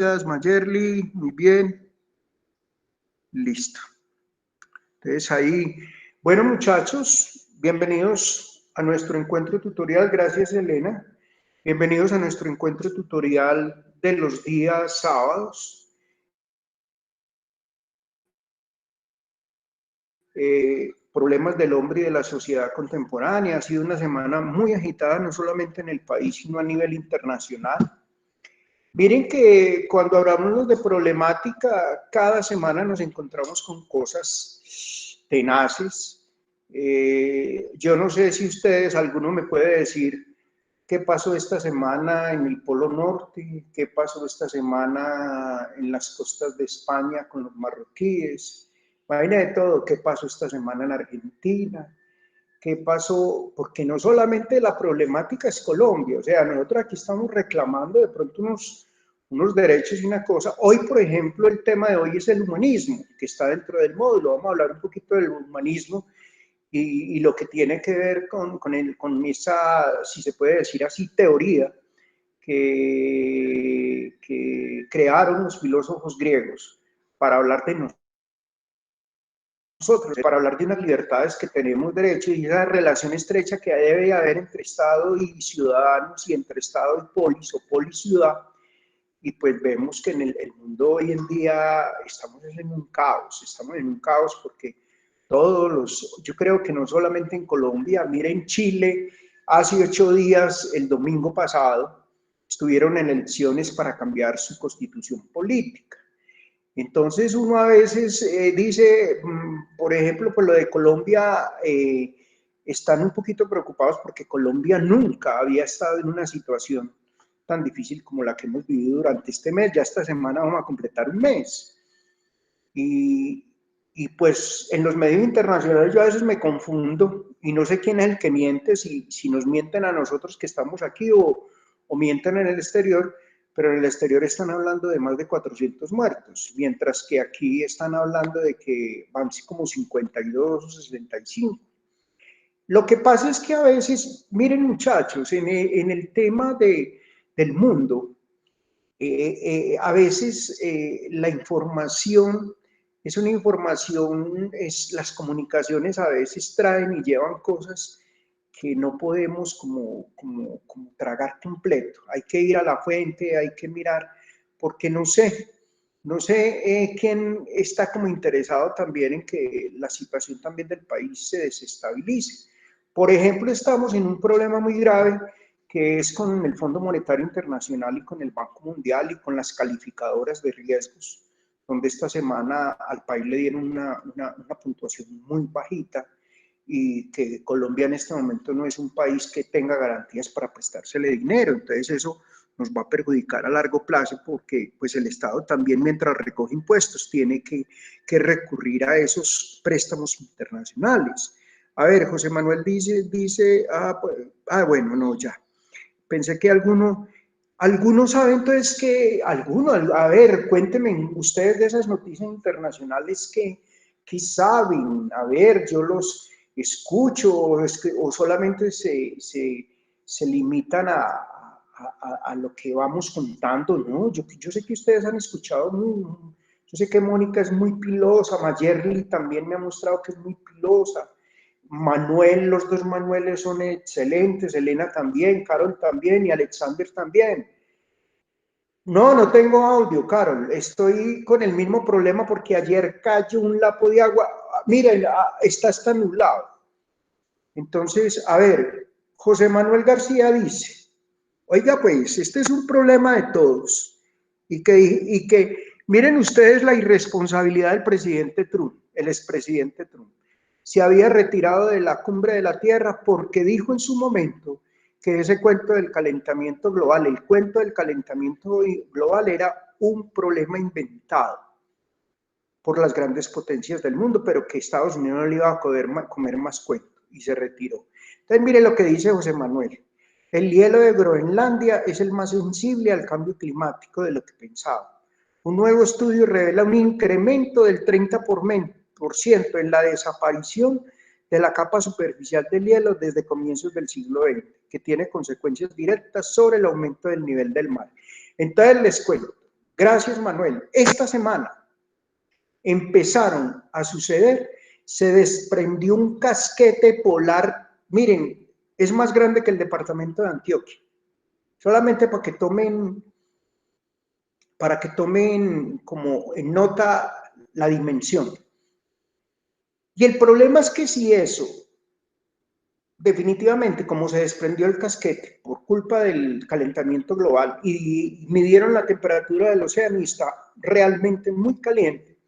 Gracias, Mayerly, muy bien. Listo. Entonces ahí, bueno muchachos, bienvenidos a nuestro encuentro tutorial. Gracias, Elena. Bienvenidos a nuestro encuentro tutorial de los días sábados. Problemas del hombre y de la sociedad contemporánea. Ha sido una semana muy agitada, no solamente en el país, sino a nivel internacional. Miren que cuando hablamos de problemática, cada semana nos encontramos con cosas tenaces. Yo no sé si ustedes, alguno me puede decir qué pasó esta semana en el Polo Norte, qué pasó esta semana en las costas de España con los marroquíes, vaina de todo, qué pasó esta semana en Argentina, qué pasó, porque no solamente la problemática es Colombia, o sea, nosotros aquí estamos reclamando de pronto unos derechos y una cosa. Hoy, por ejemplo, el tema de hoy es el humanismo, que está dentro del módulo. Vamos a hablar un poquito del humanismo y lo que tiene que ver con esa, si se puede decir así, teoría que crearon los filósofos griegos para hablar de nosotros, para hablar de unas libertades que tenemos derecho y esa relación estrecha que debe haber entre Estado y ciudadanos y entre Estado y polis o polis-ciudad. Y pues vemos que en el mundo hoy en día estamos en un caos porque yo creo que no solamente en Colombia, miren Chile, hace 8 días, el domingo pasado, estuvieron en elecciones para cambiar su constitución política. Entonces uno a veces dice, por ejemplo, por lo de Colombia, están un poquito preocupados porque Colombia nunca había estado en una situación tan difícil como la que hemos vivido durante este mes. Ya esta semana vamos a completar un mes. Y pues en los medios internacionales yo a veces me confundo y no sé quién es el que miente, si nos mienten a nosotros que estamos aquí o mienten en el exterior, pero en el exterior están hablando de más de 400 muertos, mientras que aquí están hablando de que van como 52 o 65. Lo que pasa es que a veces, miren muchachos, en el tema del mundo, a veces la información es una información, las comunicaciones a veces traen y llevan cosas que no podemos como tragar completo. Hay que ir a la fuente, hay que mirar, porque no sé quién está como interesado también en que la situación también del país se desestabilice. Por ejemplo, estamos en un problema muy grave que es con el Fondo Monetario Internacional y con el Banco Mundial y con las calificadoras de riesgos, donde esta semana al país le dieron una puntuación muy bajita y que Colombia en este momento no es un país que tenga garantías para prestársele dinero. Entonces eso nos va a perjudicar a largo plazo porque pues el Estado también, mientras recoge impuestos, tiene que recurrir a esos préstamos internacionales. A ver, José Manuel dice bueno, no, ya. Pensé que algunos saben entonces que, a ver, cuéntenme ustedes de esas noticias internacionales que saben, a ver, yo los escucho o solamente se limitan a lo que vamos contando, ¿no? Yo sé que ustedes han escuchado, yo sé que Mónica es muy pilosa, Mayerly también me ha mostrado que es muy pilosa, Manuel, los dos Manueles son excelentes, Elena también, Carol también y Alexander también. No tengo audio, Carol, estoy con el mismo problema porque ayer cayó un lapo de agua, miren, está hasta nublado. Entonces, a ver, José Manuel García dice, oiga pues, este es un problema de todos y que miren ustedes la irresponsabilidad del presidente Trump, el expresidente Trump. Se había retirado de la cumbre de la Tierra porque dijo en su momento que ese cuento del calentamiento global, el cuento del calentamiento global era un problema inventado por las grandes potencias del mundo, pero que Estados Unidos no le iba a comer más cuento y se retiró. Entonces mire lo que dice José Manuel. El hielo de Groenlandia es el más sensible al cambio climático de lo que pensaba. Un nuevo estudio revela un incremento del 30% en la desaparición de la capa superficial del hielo desde comienzos del siglo XX, que tiene consecuencias directas sobre el aumento del nivel del mar. Entonces les cuento, gracias Manuel, esta semana empezaron a suceder, se desprendió un casquete polar, miren, es más grande que el departamento de Antioquia, solamente para que tomen como en nota la dimensión. Y el problema es que si eso, definitivamente, como se desprendió el casquete por culpa del calentamiento global y midieron la temperatura del océano y está realmente muy caliente,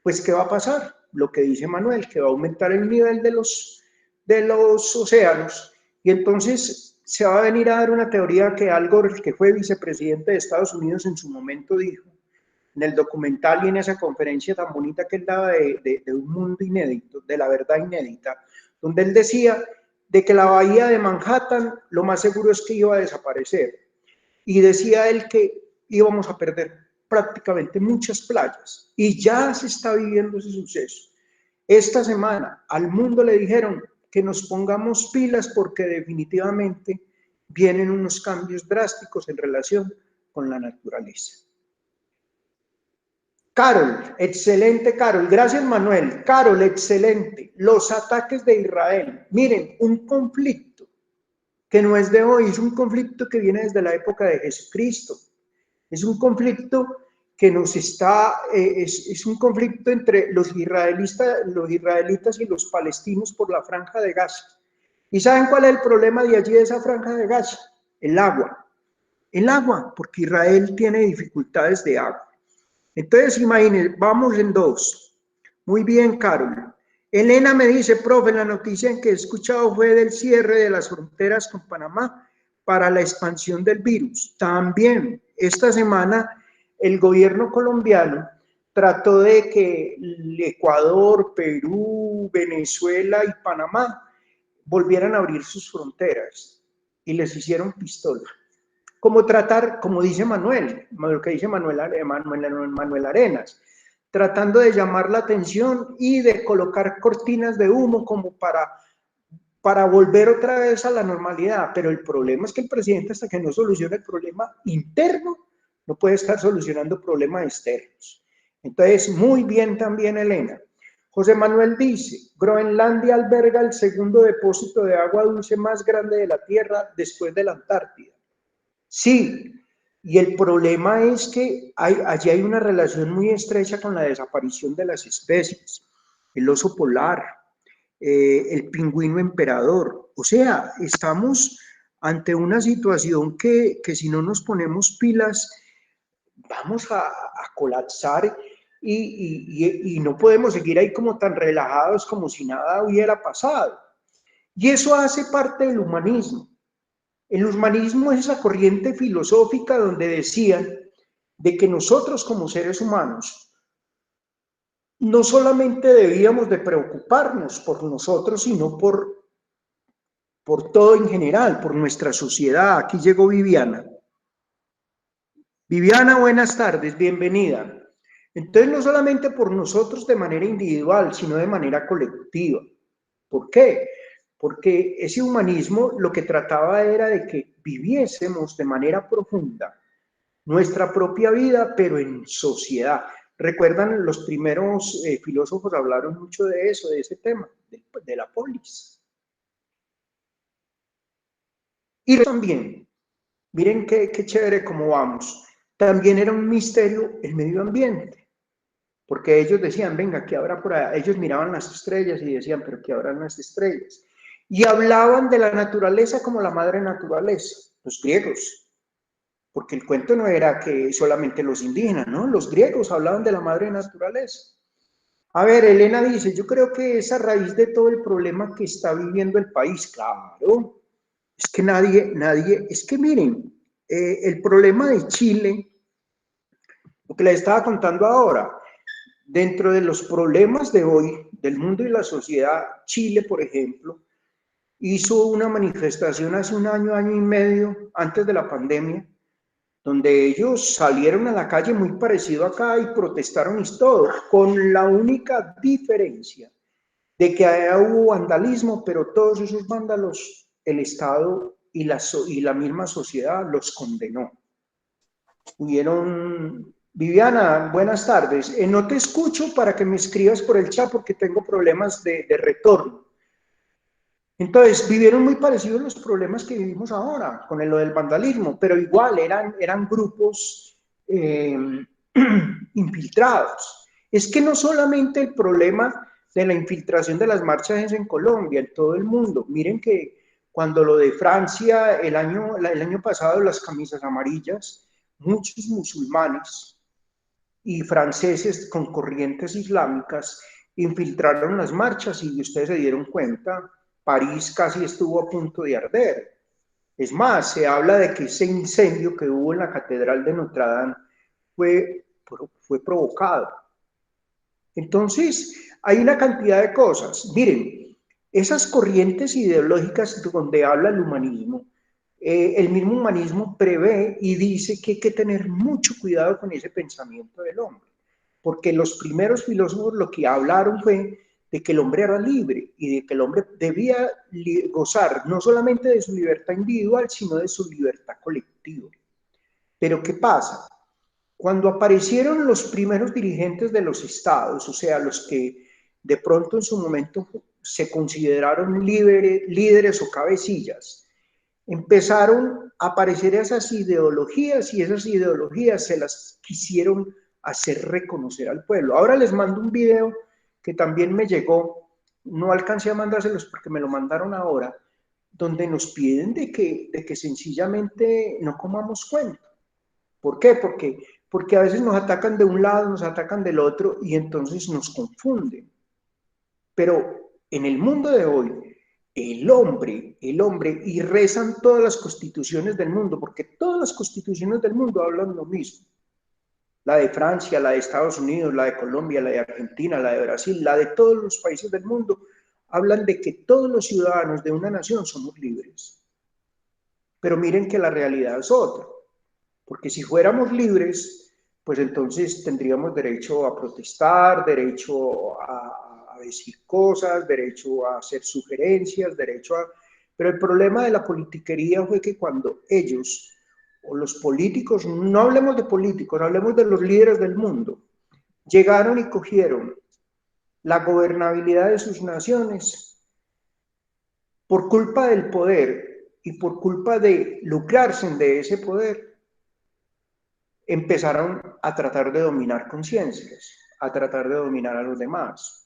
pues ¿qué va a pasar? Lo que dice Manuel, que va a aumentar el nivel de los océanos y entonces se va a venir a dar una teoría que Al Gore, que fue vicepresidente de Estados Unidos en su momento, dijo en el documental y en esa conferencia tan bonita que él daba de un mundo inédito, de la verdad inédita, donde él decía de que la bahía de Manhattan lo más seguro es que iba a desaparecer. Y decía él que íbamos a perder prácticamente muchas playas. Y ya se está viviendo ese suceso. Esta semana al mundo le dijeron que nos pongamos pilas porque definitivamente vienen unos cambios drásticos en relación con la naturaleza. Carol, excelente Carol, gracias Manuel. Carol, excelente. Los ataques de Israel. Miren, un conflicto que no es de hoy, es un conflicto que viene desde la época de Jesucristo. Es un conflicto que es un conflicto entre los israelitas y los palestinos por la franja de Gaza. ¿Y saben cuál es el problema de allí de esa franja de Gaza? El agua. El agua, porque Israel tiene dificultades de agua. Entonces, imagínense, vamos en dos. Muy bien, Carol. Elena me dice, profe, la noticia en que he escuchado fue del cierre de las fronteras con Panamá para la expansión del virus. También, esta semana, el gobierno colombiano trató de que Ecuador, Perú, Venezuela y Panamá volvieran a abrir sus fronteras y les hicieron pistola. Como dice Manuel, lo que dice Manuel Arenas, tratando de llamar la atención y de colocar cortinas de humo como para volver otra vez a la normalidad. Pero el problema es que el presidente, hasta que no solucione el problema interno, no puede estar solucionando problemas externos. Entonces, muy bien también, Elena. José Manuel dice, Groenlandia alberga el segundo depósito de agua dulce más grande de la Tierra después de la Antártida. Sí, y el problema es que allí hay una relación muy estrecha con la desaparición de las especies, el oso polar, el pingüino emperador. O sea, estamos ante una situación que si no nos ponemos pilas, vamos a colapsar y no podemos seguir ahí como tan relajados como si nada hubiera pasado. Y eso hace parte del humanismo. El humanismo es esa corriente filosófica donde decían de que nosotros como seres humanos no solamente debíamos de preocuparnos por nosotros, sino por todo en general, por nuestra sociedad. Aquí llegó Viviana. Viviana, buenas tardes, bienvenida. Entonces, no solamente por nosotros de manera individual, sino de manera colectiva. ¿Por qué? Porque ese humanismo lo que trataba era de que viviésemos de manera profunda nuestra propia vida, pero en sociedad. Recuerdan, los primeros filósofos hablaron mucho de eso, de ese tema, de la polis. Y también, miren qué chévere cómo vamos, también era un misterio el medio ambiente, porque ellos decían, venga, ¿qué habrá por allá? Ellos miraban las estrellas y decían, pero ¿qué habrán las estrellas? Y hablaban de la naturaleza como la madre naturaleza, los griegos. Porque el cuento no era que solamente los indígenas, ¿no? Los griegos hablaban de la madre naturaleza. A ver, Elena dice, yo creo que es a raíz de todo el problema que está viviendo el país. Claro, es que es que miren, el problema de Chile, lo que les estaba contando ahora, dentro de los problemas de hoy, del mundo y la sociedad, Chile, por ejemplo, hizo una manifestación hace un año y medio, antes de la pandemia, donde ellos salieron a la calle muy parecido acá y protestaron y todo, con la única diferencia de que hubo vandalismo, pero todos esos vándalos, el Estado y la misma sociedad los condenó. Hubieron Viviana, buenas tardes. No te escucho para que me escribas por el chat porque tengo problemas de retorno. Entonces, vivieron muy parecidos los problemas que vivimos ahora con lo del vandalismo, pero igual eran grupos eh, infiltrados. Es que no solamente el problema de la infiltración de las marchas es en Colombia, en todo el mundo. Miren que cuando lo de Francia, el año pasado, las camisas amarillas, muchos musulmanes y franceses con corrientes islámicas infiltraron las marchas y ustedes se dieron cuenta, París casi estuvo a punto de arder. Es más, se habla de que ese incendio que hubo en la Catedral de Notre Dame fue provocado. Entonces, hay una cantidad de cosas. Miren, esas corrientes ideológicas donde habla el humanismo, el mismo humanismo prevé y dice que hay que tener mucho cuidado con ese pensamiento del hombre, porque los primeros filósofos lo que hablaron fue de que el hombre era libre y de que el hombre debía gozar no solamente de su libertad individual, sino de su libertad colectiva. Pero ¿qué pasa? Cuando aparecieron los primeros dirigentes de los estados, o sea, los que de pronto en su momento se consideraron líderes o cabecillas, empezaron a aparecer esas ideologías y esas ideologías se las quisieron hacer reconocer al pueblo. Ahora les mando un video que también me llegó, no alcancé a mandárselos porque me lo mandaron ahora, donde nos piden de que sencillamente no comamos cuento. ¿Por qué? Porque a veces nos atacan de un lado, nos atacan del otro y entonces nos confunden. Pero en el mundo de hoy, el hombre, y rezan todas las constituciones del mundo, porque todas las constituciones del mundo hablan lo mismo. La de Francia, la de Estados Unidos, la de Colombia, la de Argentina, la de Brasil, la de todos los países del mundo, hablan de que todos los ciudadanos de una nación somos libres. Pero miren que la realidad es otra. Porque si fuéramos libres, pues entonces tendríamos derecho a protestar, derecho a decir cosas, derecho a hacer sugerencias, derecho a... Pero el problema de la politiquería fue que cuando ellos, o los políticos, no hablemos de políticos, hablemos de los líderes del mundo, llegaron y cogieron la gobernabilidad de sus naciones por culpa del poder y por culpa de lucrarse de ese poder, empezaron a tratar de dominar conciencias, a tratar de dominar a los demás.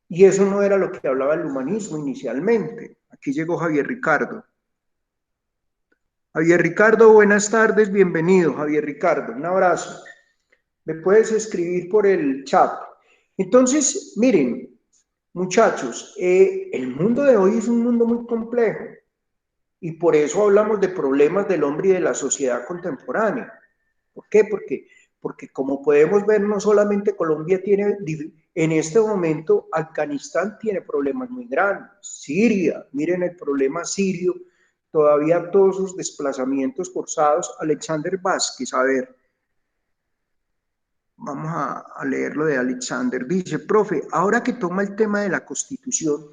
Y eso no era lo que hablaba el humanismo inicialmente. Aquí llegó Javier Ricardo. Javier Ricardo, buenas tardes, bienvenido, Javier Ricardo, un abrazo. Me puedes escribir por el chat. Entonces, miren, muchachos, el mundo de hoy es un mundo muy complejo y por eso hablamos de problemas del hombre y de la sociedad contemporánea. ¿Por qué? Porque como podemos ver, no solamente Colombia tiene, en este momento, Afganistán tiene problemas muy grandes. Siria, miren el problema sirio, todavía todos sus desplazamientos forzados. Alexander Vázquez, a ver, vamos a leer lo de Alexander. Dice, profe, ahora que toma el tema de la Constitución,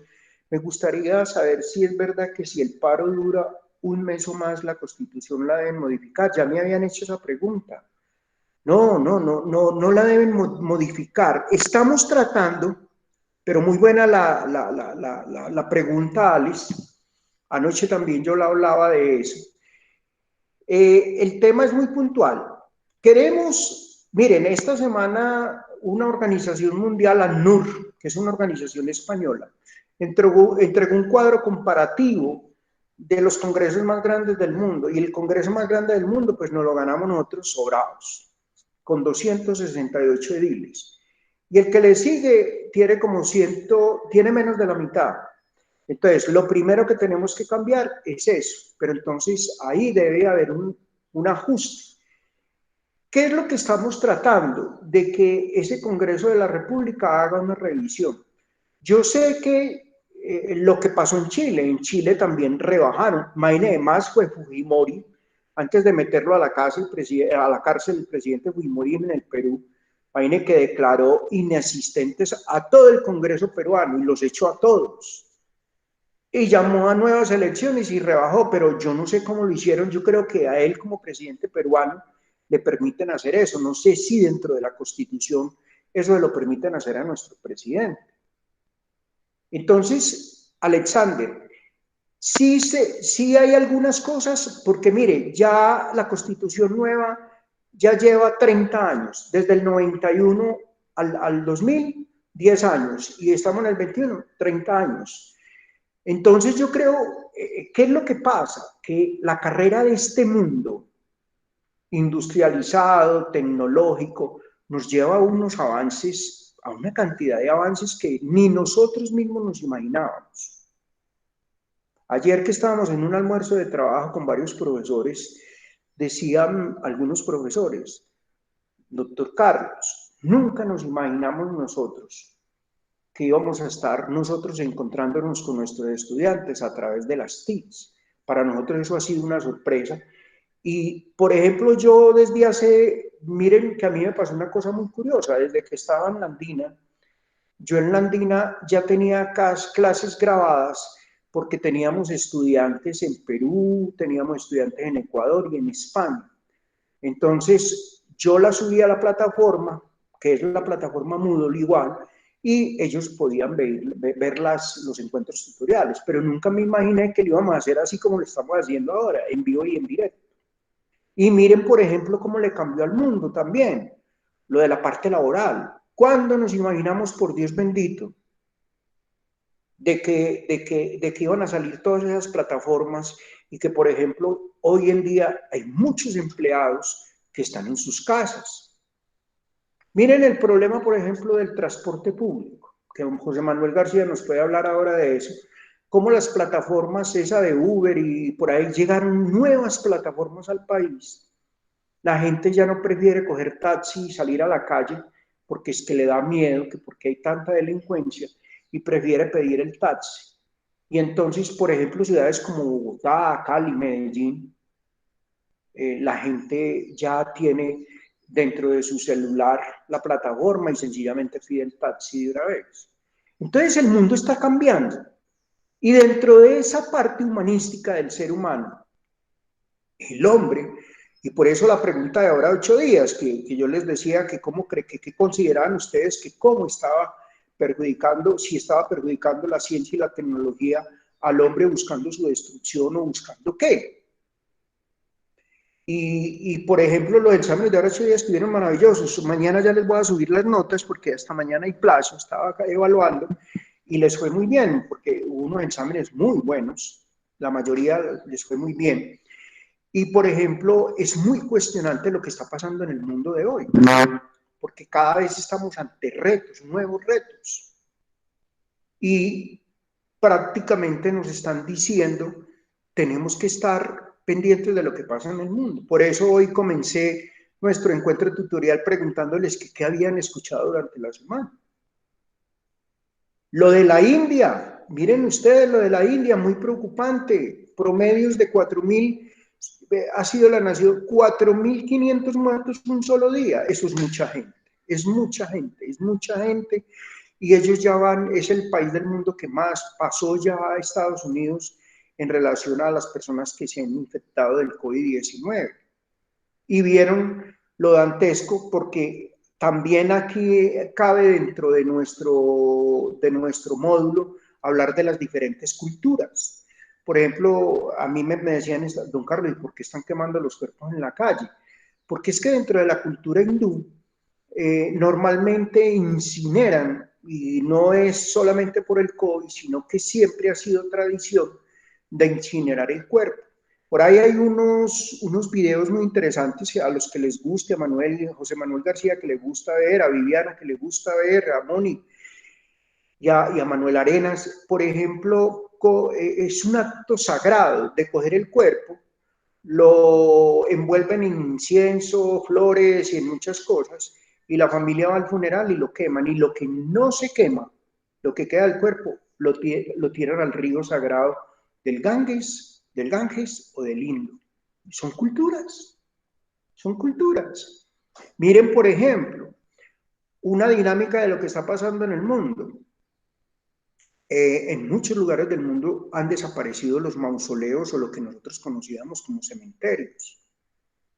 me gustaría saber si es verdad que si el paro dura un mes o más, la Constitución la deben modificar. Ya me habían hecho esa pregunta. No la deben modificar. Estamos tratando, pero muy buena la pregunta, Alice. Anoche también yo la hablaba de eso. El tema es muy puntual. Queremos, miren, esta semana una organización mundial, ANUR, que es una organización española, entregó un cuadro comparativo de los congresos más grandes del mundo. Y el congreso más grande del mundo, pues nos lo ganamos nosotros sobrados, con 268 ediles. Y el que le sigue tiene tiene menos de la mitad. Entonces, lo primero que tenemos que cambiar es eso, pero entonces ahí debe haber un ajuste. ¿Qué es lo que estamos tratando? De que ese Congreso de la República haga una revisión. Yo sé que lo que pasó en Chile también rebajaron. Más fue Fujimori, antes de meterlo a la cárcel el presidente Fujimori en el Perú, Paine que declaró inexistentes a todo el Congreso peruano y los echó a todos. Y llamó a nuevas elecciones y rebajó, pero yo no sé cómo lo hicieron. Yo creo que a él como presidente peruano le permiten hacer eso. No sé si dentro de la Constitución eso lo permiten hacer a nuestro presidente. Entonces, Alexander, sí hay algunas cosas, porque mire, ya la Constitución nueva ya lleva 30 años, desde el 91 al 2000, 10 años, y estamos en el 21, 30 años. Entonces yo creo, ¿qué es lo que pasa? Que la carrera de este mundo industrializado, tecnológico, nos lleva a unos avances, a una cantidad de avances que ni nosotros mismos nos imaginábamos. Ayer que estábamos en un almuerzo de trabajo con varios profesores, decían algunos profesores, doctor Carlos, nunca nos imaginamos nosotros que íbamos a estar nosotros encontrándonos con nuestros estudiantes a través de las TICs. Para nosotros eso ha sido una sorpresa. Y, por ejemplo, yo desde miren que a mí me pasó una cosa muy curiosa, desde que estaba en la Andina, yo en la Andina ya tenía clases grabadas porque teníamos estudiantes en Perú, teníamos estudiantes en Ecuador y en España. Entonces, yo la subí a la plataforma, que es la plataforma Moodle igual, y ellos podían ver los encuentros tutoriales, pero nunca me imaginé que lo íbamos a hacer así como lo estamos haciendo ahora, en vivo y en directo. Y miren, por ejemplo, cómo le cambió al mundo también, lo de la parte laboral. ¿Cuándo nos imaginamos, por Dios bendito, de que iban a salir todas esas plataformas y que, por ejemplo, hoy en día hay muchos empleados que están en sus casas? Miren el problema, por ejemplo, del transporte público, que José Manuel García nos puede hablar ahora de eso, cómo las plataformas, esa de Uber y por ahí llegaron nuevas plataformas al país. La gente ya no prefiere coger taxi y salir a la calle porque es que le da miedo, que porque hay tanta delincuencia, y prefiere pedir el taxi. Y entonces, por ejemplo, ciudades como Bogotá, Cali, Medellín, la gente ya tiene dentro de su celular la plataforma y sencillamente pide el taxi de una vez. Entonces el mundo está cambiando. Y dentro de esa parte humanística del ser humano, el hombre, y por eso la pregunta de ahora 8 días, que yo les decía que cómo que consideraban ustedes que cómo estaba perjudicando, si estaba perjudicando la ciencia y la tecnología al hombre buscando su destrucción o buscando qué. Y por ejemplo, los exámenes de ahora 8 días estuvieron maravillosos. Mañana ya les voy a subir las notas porque hasta mañana hay plazo, estaba acá evaluando y les fue muy bien porque hubo unos exámenes muy buenos, la mayoría les fue muy bien. Y, por ejemplo, es muy cuestionante lo que está pasando en el mundo de hoy, porque cada vez estamos ante retos, nuevos retos. Y prácticamente nos están diciendo, tenemos que estar pendientes de lo que pasa en el mundo. Por eso hoy comencé nuestro encuentro tutorial preguntándoles qué habían escuchado durante la semana. Lo de la India, miren ustedes lo de la India, muy preocupante, promedios de 4.000, ha sido la nación, 4.500 muertos un solo día, eso es mucha gente, es mucha gente, es mucha gente, y ellos ya van, es el país del mundo que más pasó ya a Estados Unidos en relación a las personas que se han infectado del COVID-19. Y vieron lo dantesco porque también aquí cabe dentro de nuestro módulo hablar de las diferentes culturas. Por ejemplo, a mí me decían, don Carlos, ¿por qué están quemando los cuerpos en la calle? Porque es que dentro de la cultura hindú normalmente incineran, y no es solamente por el COVID, sino que siempre ha sido tradición de incinerar el cuerpo. Por ahí hay unos videos muy interesantes a los que les guste, a José Manuel García que le gusta ver, a Viviana que le gusta ver, a Moni y a Manuel Arenas. Por ejemplo, es un acto sagrado de coger el cuerpo, lo envuelven en incienso, flores y en muchas cosas, y la familia va al funeral y lo queman, y lo que no se quema, lo que queda del cuerpo, lo tiran al río sagrado del Ganges o del Indo. Son culturas, son culturas. Miren, por ejemplo, una dinámica de lo que está pasando en el mundo. En muchos lugares del mundo han desaparecido los mausoleos o lo que nosotros conocíamos como cementerios.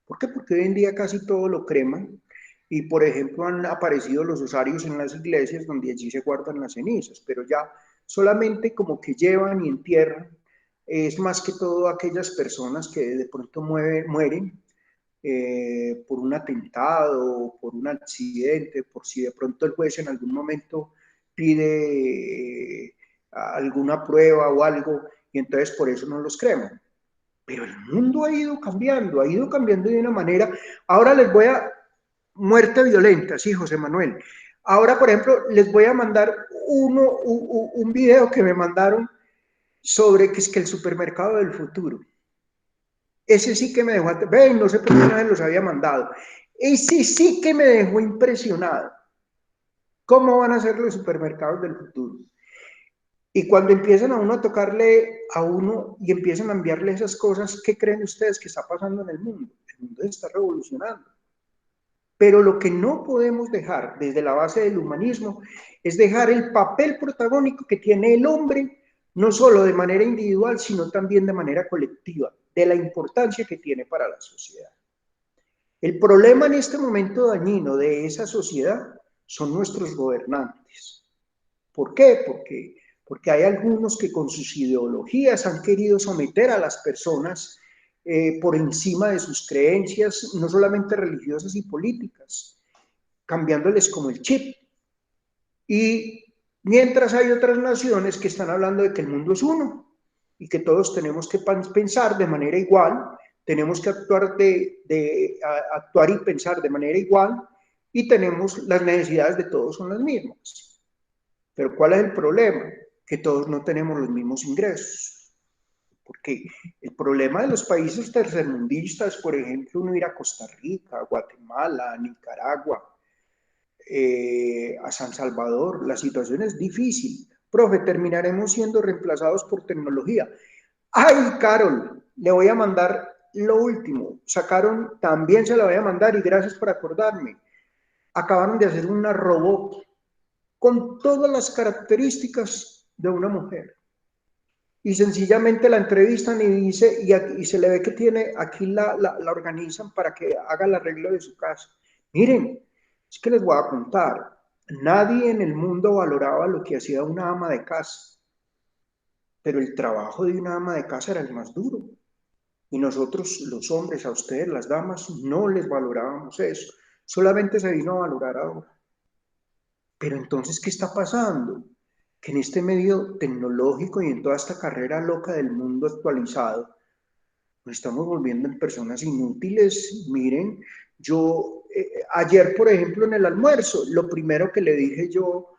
¿Por qué? Porque hoy en día casi todo lo creman y, por ejemplo, han aparecido los osarios en las iglesias donde allí se guardan las cenizas, pero ya solamente como que llevan y entierran. Es más que todo aquellas personas que de pronto mueren por un atentado, por un accidente, por si de pronto el juez en algún momento pide alguna prueba o algo, y entonces por eso no los creman. Pero el mundo ha ido cambiando de una manera. Ahora les voy a, muerte violenta, sí, José Manuel. Ahora, por ejemplo, les voy a mandar un video que me mandaron sobre que es que el supermercado del futuro. Ese sí que me dejó, ven, no sé por qué nadie los había mandado. Ese sí que me dejó impresionado. ¿Cómo van a ser los supermercados del futuro? Y cuando empiezan a uno a tocarle a uno y empiezan a enviarle esas cosas, ¿qué creen ustedes que está pasando en el mundo? El mundo se está revolucionando. Pero lo que no podemos dejar desde la base del humanismo es dejar el papel protagónico que tiene el hombre, no solo de manera individual, sino también de manera colectiva, de la importancia que tiene para la sociedad. El problema en este momento dañino de esa sociedad son nuestros gobernantes. ¿Por qué? Porque hay algunos que con sus ideologías han querido someter a las personas por encima de sus creencias, no solamente religiosas y políticas, cambiándoles como el chip. Y mientras hay otras naciones que están hablando de que el mundo es uno y que todos tenemos que pensar de manera igual, tenemos que actuar y pensar de manera igual y tenemos las necesidades de todos son las mismas. Pero ¿cuál es el problema? Que todos no tenemos los mismos ingresos. Porque el problema de los países tercermundistas, por ejemplo, uno ir a Costa Rica, a Guatemala, a Nicaragua, a San Salvador, la situación es difícil. Profe, terminaremos siendo reemplazados por tecnología. Ay, Carol, le voy a mandar lo último. Sacaron, también se la voy a mandar y gracias por acordarme. Acabaron de hacer una robot con todas las características de una mujer. Y sencillamente la entrevistan y dice, y se le ve que tiene, aquí la organizan para que haga el arreglo de su casa. Miren, es que les voy a contar, nadie en el mundo valoraba lo que hacía una ama de casa, pero el trabajo de una ama de casa era el más duro. Y nosotros, los hombres, a ustedes, las damas, no les valorábamos eso. Solamente se vino a valorar ahora. Pero entonces, ¿qué está pasando? Que en este medio tecnológico y en toda esta carrera loca del mundo actualizado, nos estamos volviendo en personas inútiles. Miren, yo ayer, por ejemplo, en el almuerzo, lo primero que le dije yo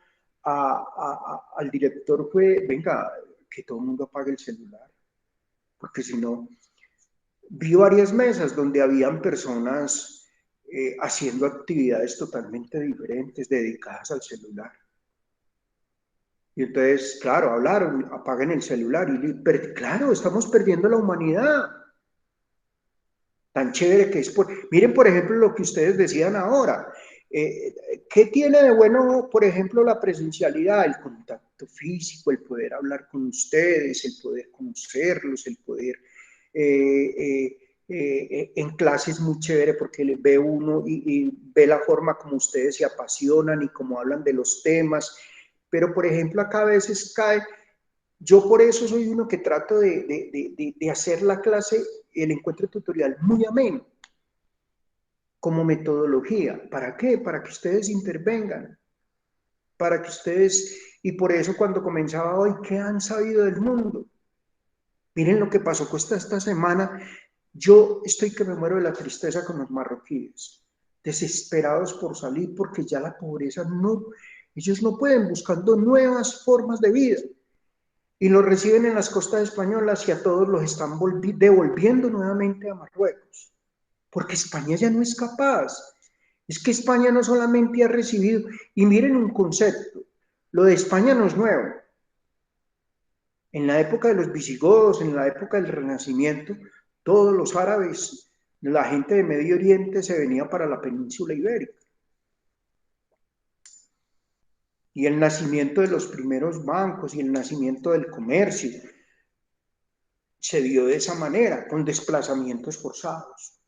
al director fue, venga, que todo el mundo apague el celular, porque si no, vi varias mesas donde habían personas haciendo actividades totalmente diferentes, dedicadas al celular. Y entonces, claro, hablaron, apaguen el celular. Pero, claro, estamos perdiendo la humanidad. Tan chévere que es. Miren, por ejemplo, lo que ustedes decían ahora. ¿Qué tiene de bueno, por ejemplo, la presencialidad? El contacto físico, el poder hablar con ustedes, el poder conocerlos, el poder... en clases muy chévere porque les ve uno y ve la forma como ustedes se apasionan y cómo hablan de los temas. Pero, por ejemplo, acá a veces cae, yo por eso soy uno que trato de hacer la clase, el encuentro tutorial muy ameno, como metodología. ¿Para qué? Para que ustedes intervengan, para que ustedes, y por eso cuando comenzaba hoy, ¿qué han sabido del mundo? Miren lo que pasó con esta semana. Yo estoy que me muero de la tristeza con los marroquíes, desesperados por salir porque ya la pobreza no, ellos no pueden, buscando nuevas formas de vida. Y los reciben en las costas españolas y a todos los están devolviendo nuevamente a Marruecos, porque España ya no es capaz. Es que España no solamente ha recibido, y miren un concepto, lo de España no es nuevo. En la época de los visigodos, en la época del Renacimiento, todos los árabes, la gente de Medio Oriente se venía para la península ibérica. Y el nacimiento de los primeros bancos y el nacimiento del comercio se dio de esa manera, con desplazamientos forzados.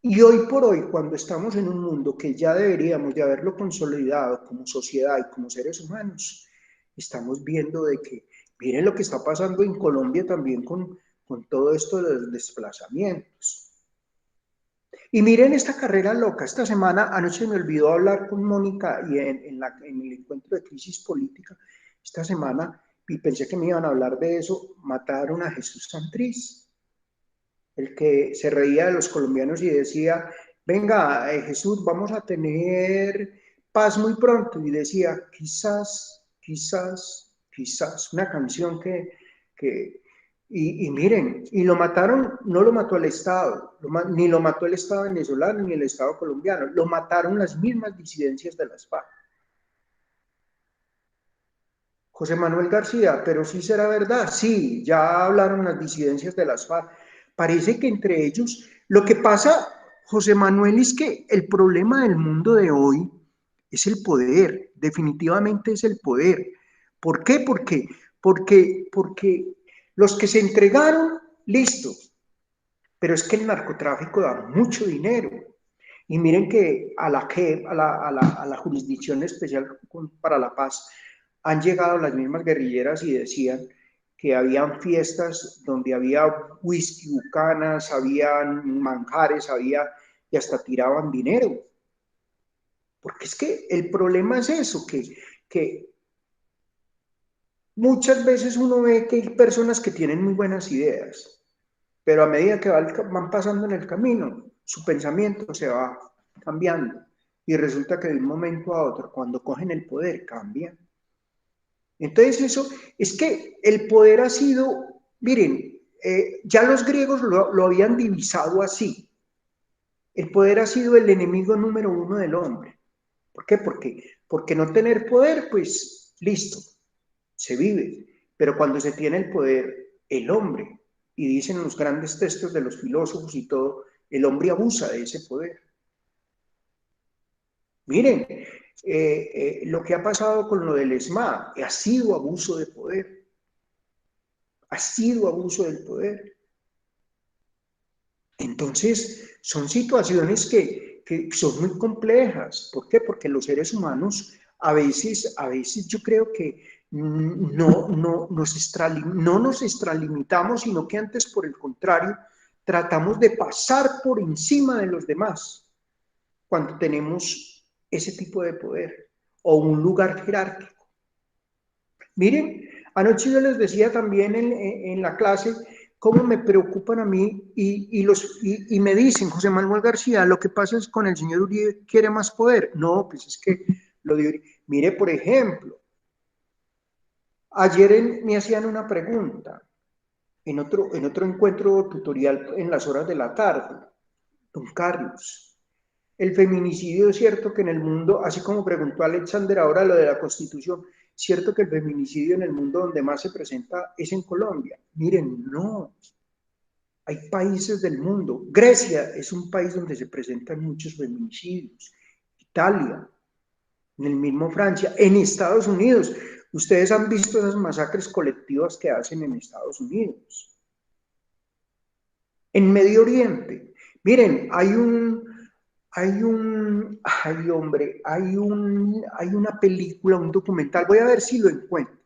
Y hoy por hoy, cuando estamos en un mundo que ya deberíamos de haberlo consolidado como sociedad y como seres humanos, estamos viendo de que, miren lo que está pasando en Colombia también con todo esto de los desplazamientos. Y miren esta carrera loca. Esta semana, anoche me olvidó hablar con Mónica y en el encuentro de crisis política, esta semana, y pensé que me iban a hablar de eso, mataron a Jesús Santrich, el que se reía de los colombianos y decía, venga, Jesús, vamos a tener paz muy pronto. Y decía, quizás, quizás, quizás, una canción que y miren, y lo mataron, no lo mató el Estado, ni lo mató el Estado venezolano ni el Estado colombiano, lo mataron las mismas disidencias de las FARC. José Manuel García, pero sí será verdad, sí, ya hablaron las disidencias de las FARC. Parece que entre ellos, lo que pasa, José Manuel, es que el problema del mundo de hoy es el poder, definitivamente es el poder. ¿Por qué? Porque los que se entregaron, listo, pero es que el narcotráfico da mucho dinero. Y miren que a la Jurisdicción Especial para la Paz han llegado las mismas guerrilleras y decían que habían fiestas donde había whisky, bucanas, habían manjares, y hasta tiraban dinero. Porque es que el problema es eso, que muchas veces uno ve que hay personas que tienen muy buenas ideas, pero a medida que van pasando en el camino, su pensamiento se va cambiando. Y resulta que de un momento a otro, cuando cogen el poder, cambian. Entonces eso, es que el poder ha sido, miren, ya los griegos lo habían divisado así. El poder ha sido el enemigo número uno del hombre. ¿Por qué? Porque no tener poder, pues listo, se vive. Pero cuando se tiene el poder, el hombre, y dicen los grandes textos de los filósofos y todo, el hombre abusa de ese poder. Miren, lo que ha pasado con lo del ESMA ha sido abuso de poder, ha sido abuso del poder. Entonces, son situaciones que son muy complejas. ¿Por qué? Porque los seres humanos a veces yo creo que no nos extralimitamos, sino que antes, por el contrario, tratamos de pasar por encima de los demás cuando tenemos ese tipo de poder o un lugar jerárquico. Miren, anoche yo les decía también en la clase cómo me preocupan a mí y me dicen, José Manuel García, lo que pasa es con el señor Uribe quiere más poder. No, pues es que lo de Uribe. Mire, por ejemplo, ayer me hacían una pregunta en otro encuentro tutorial en las horas de la tarde. Don Carlos, el feminicidio es cierto que en el mundo, así como preguntó Alexander ahora lo de la Constitución, cierto que el feminicidio en el mundo donde más se presenta es en Colombia. Miren, no. Hay países del mundo. Grecia es un país donde se presentan muchos feminicidios. Italia, en el mismo Francia, en Estados Unidos. Ustedes han visto esas masacres colectivas que hacen en Estados Unidos. En Medio Oriente. Miren, hay una película, un documental, voy a ver si lo encuentro,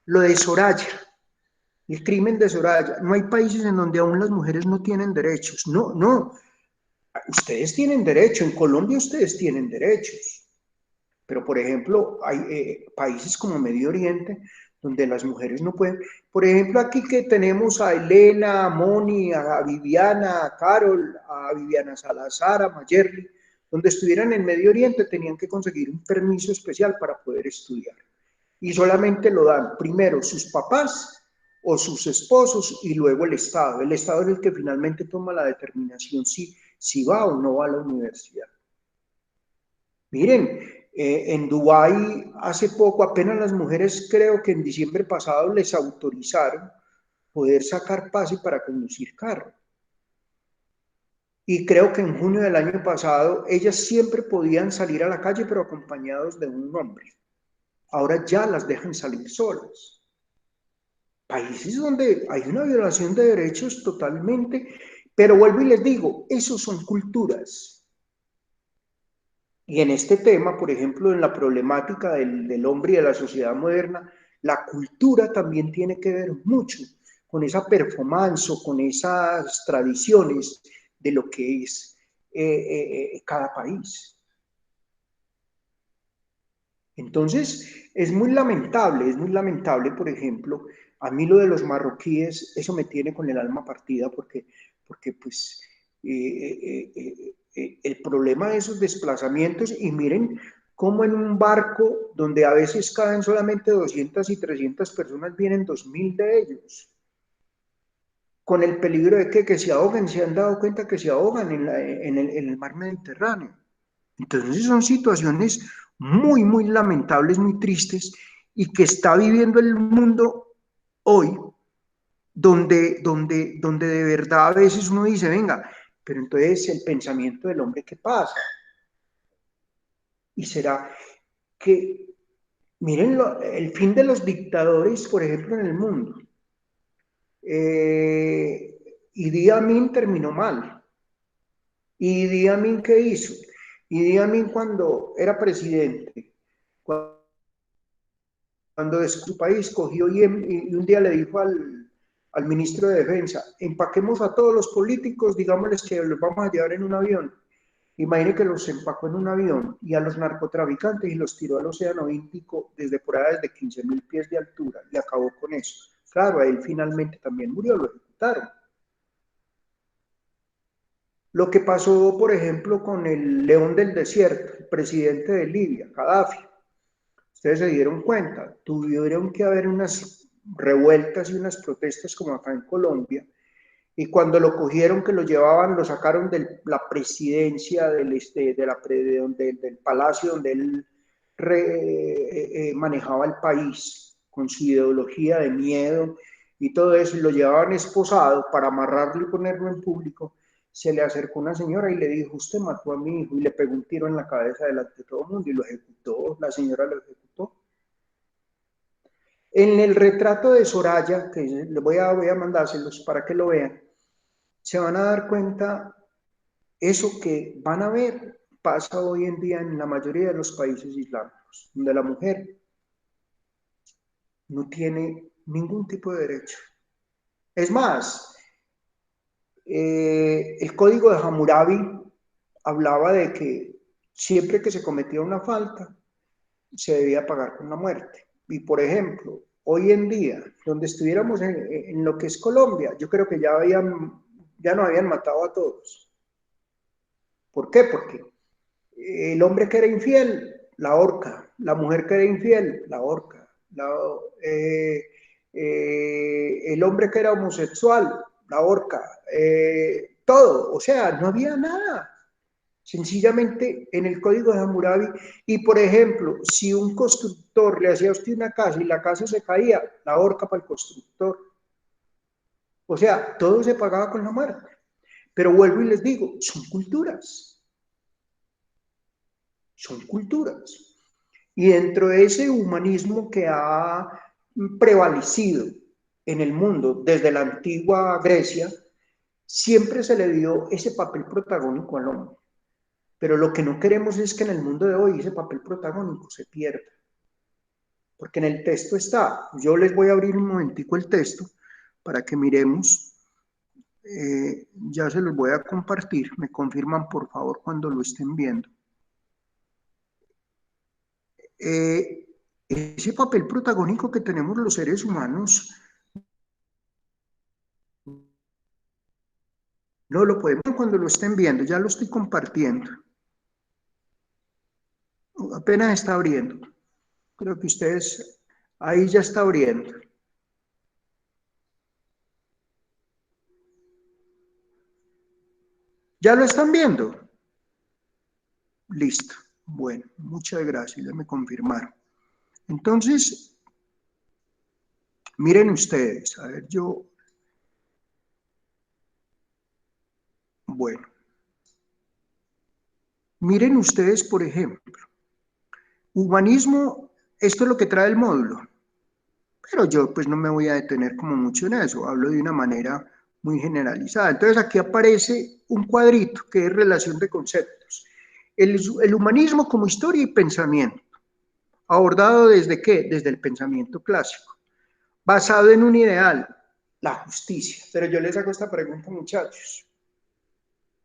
lo de Soraya, el crimen de Soraya. No hay países en donde aún las mujeres no tienen derechos. No, no, ustedes tienen derecho, en Colombia ustedes tienen derechos, pero por ejemplo hay países como Medio Oriente donde las mujeres no pueden, por ejemplo aquí que tenemos a Elena, a Moni, a Viviana, a Carol, a Viviana Salazar, a Mayerly, donde estuvieran en Medio Oriente tenían que conseguir un permiso especial para poder estudiar y solamente lo dan primero sus papás o sus esposos y luego el Estado. El Estado es el que finalmente toma la determinación si va o no va a la universidad. Miren, en Dubái hace poco, apenas las mujeres, creo que en diciembre pasado les autorizaron poder sacar pase para conducir carro. Y creo que en junio del año pasado ellas siempre podían salir a la calle, pero acompañados de un hombre. Ahora ya las dejan salir solas. Países donde hay una violación de derechos totalmente, Pero vuelvo y les digo, esos son culturas. Y en este tema, por ejemplo, en la problemática del hombre y de la sociedad moderna, la cultura también tiene que ver mucho con esa performance o con esas tradiciones de lo que es cada país. Entonces, es muy lamentable, por ejemplo, a mí lo de los marroquíes, eso me tiene con el alma partida porque pues, el problema de esos desplazamientos, y miren cómo en un barco donde a veces caben solamente 200 y 300 personas, vienen 2000 de ellos, con el peligro de que se ahoguen, se han dado cuenta que se ahogan en el mar Mediterráneo. Entonces son situaciones muy lamentables, muy tristes, y que está viviendo el mundo hoy, donde de verdad a veces uno dice, venga, pero entonces el pensamiento del hombre, ¿qué pasa? Y será que, miren, el fin de los dictadores, por ejemplo, en el mundo. Idi Amin terminó mal. ¿Y Idi Amin qué hizo? Idi Amin cuando era presidente, cuando de su país cogió y un día le dijo al ministro de Defensa, empaquemos a todos los políticos, digámosles que los vamos a llevar en un avión. Imagine que los empacó en un avión y a los narcotraficantes y los tiró al Océano Índico desde por ahí, desde 15.000 pies de altura, y acabó con eso. Claro, a él finalmente también murió, lo ejecutaron. Lo que pasó, por ejemplo, con el León del Desierto, el presidente de Libia, Gaddafi. Ustedes se dieron cuenta, tuvieron que haber unas revueltas y unas protestas como acá en Colombia, y cuando lo cogieron, que lo llevaban, lo sacaron de la presidencia, del palacio donde él manejaba el país, con su ideología de miedo y todo eso, y lo llevaban esposado para amarrarlo y ponerlo en público. Se le acercó una señora y le dijo, usted mató a mi hijo, y le pegó un tiro en la cabeza delante de todo el mundo y lo ejecutó, la señora lo ejecutó. En el retrato de Soraya, que les voy a mandárselos para que lo vean, se van a dar cuenta, eso que van a ver pasa hoy en día en la mayoría de los países islámicos, donde la mujer no tiene ningún tipo de derecho. Es más, el código de Hammurabi hablaba de que siempre que se cometía una falta, se debía pagar con la muerte. Y por ejemplo, hoy en día, donde estuviéramos en lo que es Colombia, yo creo que ya no habían matado a todos. ¿Por qué? Porque el hombre que era infiel, la horca; la mujer que era infiel, la horca; el hombre que era homosexual, la horca; todo, o sea, no había nada. Sencillamente en el código de Hammurabi. Y por ejemplo, si un constructor le hacía a usted una casa y la casa se caía, la horca para el constructor. O sea, todo se pagaba con la muerte. Pero vuelvo y les digo, son culturas. Son culturas. Y dentro de ese humanismo que ha prevalecido en el mundo desde la antigua Grecia, siempre se le dio ese papel protagónico al hombre. Pero lo que no queremos es que en el mundo de hoy ese papel protagónico se pierda. Porque en el texto está, yo les voy a abrir un momentico el texto para que miremos, ya se los voy a compartir, me confirman por favor cuando lo estén viendo. Ese papel protagónico que tenemos los seres humanos, no lo podemos cuando lo estén viendo, ya lo estoy compartiendo. Apenas está abriendo. Creo que ustedes, ahí ya está abriendo. ¿Ya lo están viendo? Listo. Bueno, muchas gracias, ya me confirmaron. Entonces, miren ustedes, a ver, bueno, miren ustedes, por ejemplo, humanismo, esto es lo que trae el módulo, pero yo pues no me voy a detener como mucho en eso, hablo de una manera muy generalizada. Entonces aquí aparece un cuadrito que es relación de conceptos. El humanismo como historia y pensamiento, abordado desde ¿qué? Desde el pensamiento clásico, basado en un ideal, la justicia. Pero yo les hago esta pregunta, muchachos.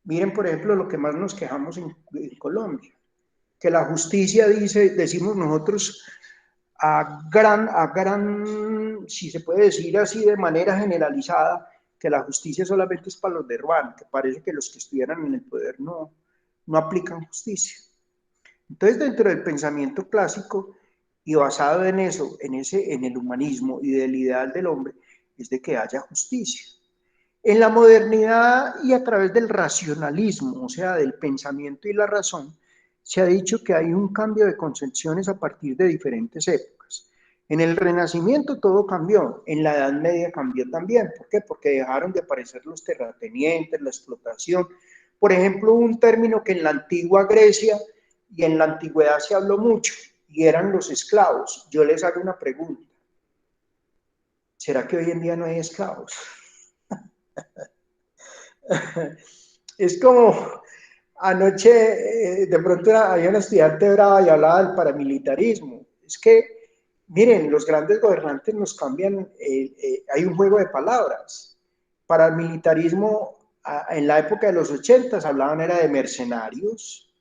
Miren, por ejemplo, lo que más nos quejamos en Colombia, que la justicia decimos nosotros si se puede decir así de manera generalizada, que la justicia solamente es para los de Erwan, que parece que los que estuvieran en el poder no aplican justicia. Entonces, dentro del pensamiento clásico y basado en eso, en el humanismo y del ideal del hombre, es de que haya justicia. En la modernidad y a través del racionalismo, o sea, del pensamiento y la razón, se ha dicho que hay un cambio de concepciones a partir de diferentes épocas. En el Renacimiento todo cambió, en la Edad Media cambió también. ¿Por qué? Porque dejaron de aparecer los terratenientes, la explotación. Por ejemplo, un término que en la antigua Grecia y en la antigüedad se habló mucho, y eran los esclavos. Yo les hago una pregunta. ¿Será que hoy en día no hay esclavos? Es como anoche, de pronto había una estudiante brava y hablaba del paramilitarismo. Es que, miren, los grandes gobernantes nos cambian, hay un juego de palabras. Paramilitarismo, en la época de los 80 hablaban era de mercenarios.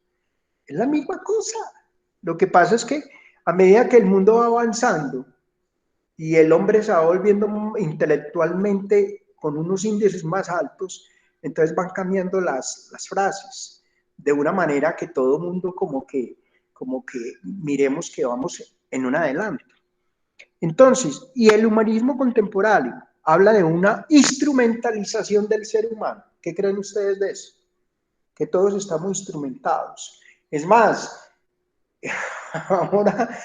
Es la misma cosa. Lo que pasa es que a medida que el mundo va avanzando y el hombre se va volviendo intelectualmente con unos índices más altos, entonces van cambiando las frases de una manera que todo mundo como que miremos que vamos en un adelanto. Entonces, y el humanismo contemporáneo habla de una instrumentalización del ser humano. ¿Qué creen ustedes de eso? Que todos estamos instrumentados. Es más, ahora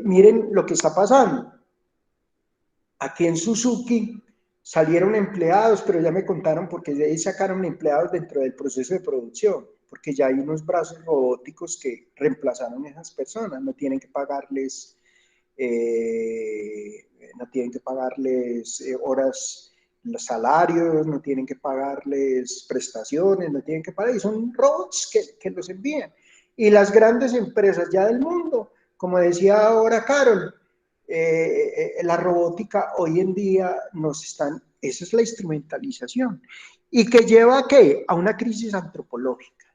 miren lo que está pasando. Aquí en Suzuki salieron empleados, pero ya me contaron porque de ahí sacaron empleados dentro del proceso de producción, porque ya hay unos brazos robóticos que reemplazaron a esas personas, no tienen que pagarles, horas, los salarios, no tienen que pagarles prestaciones, no tienen que pagar, y son robots que los envían. Y las grandes empresas ya del mundo, como decía ahora Carol, la robótica hoy en día esa es la instrumentalización. ¿Y que lleva a qué? A una crisis antropológica.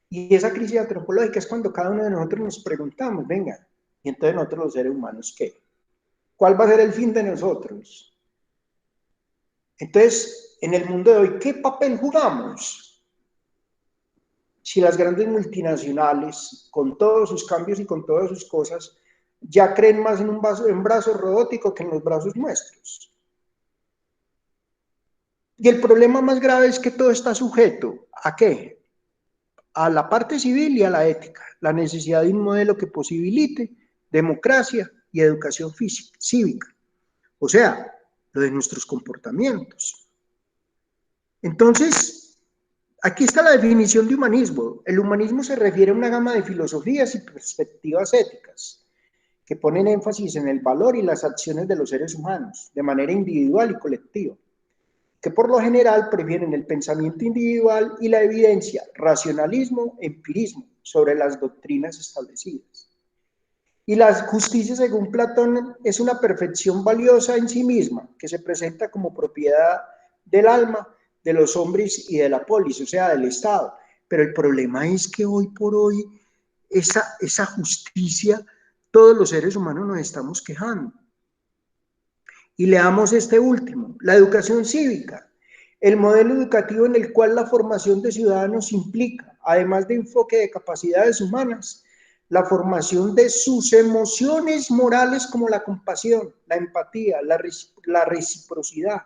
Y esa crisis antropológica es cuando cada uno de nosotros nos preguntamos, venga, y entonces nosotros los seres humanos, ¿qué? ¿Cuál va a ser el fin de nosotros? Entonces, en el mundo de hoy, ¿qué papel jugamos? Si las grandes multinacionales, con todos sus cambios y con todas sus cosas, ya creen más en un brazo robótico que en los brazos nuestros. Y el problema más grave es que todo está sujeto ¿a qué? A la parte civil y a la ética, la necesidad de un modelo que posibilite democracia y educación cívica, o sea, lo de nuestros comportamientos. Entonces, aquí está la definición de humanismo. El humanismo se refiere a una gama de filosofías y perspectivas éticas que ponen énfasis en el valor y las acciones de los seres humanos, de manera individual y colectiva, que por lo general prefieren el pensamiento individual y la evidencia, racionalismo, empirismo, sobre las doctrinas establecidas. Y la justicia, según Platón, es una perfección valiosa en sí misma, que se presenta como propiedad del alma, de los hombres y de la polis, o sea, del Estado. Pero el problema es que hoy por hoy esa justicia, todos los seres humanos nos estamos quejando. Y leamos este último, la educación cívica, el modelo educativo en el cual la formación de ciudadanos implica, además de enfoque de capacidades humanas, la formación de sus emociones morales como la compasión, la empatía, la reciprocidad,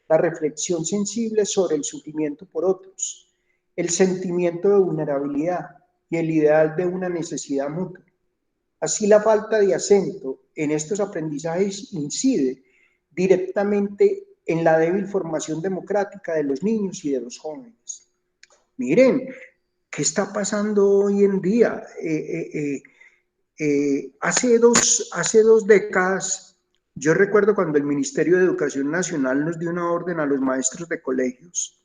la reflexión sensible sobre el sufrimiento por otros, el sentimiento de vulnerabilidad y el ideal de una necesidad mutua. Así, la falta de acento en estos aprendizajes incide directamente en la débil formación democrática de los niños y de los jóvenes. Miren, ¿qué está pasando hoy en día? Hace dos décadas Yo recuerdo cuando el Ministerio de Educación Nacional nos dio una orden a los maestros de colegios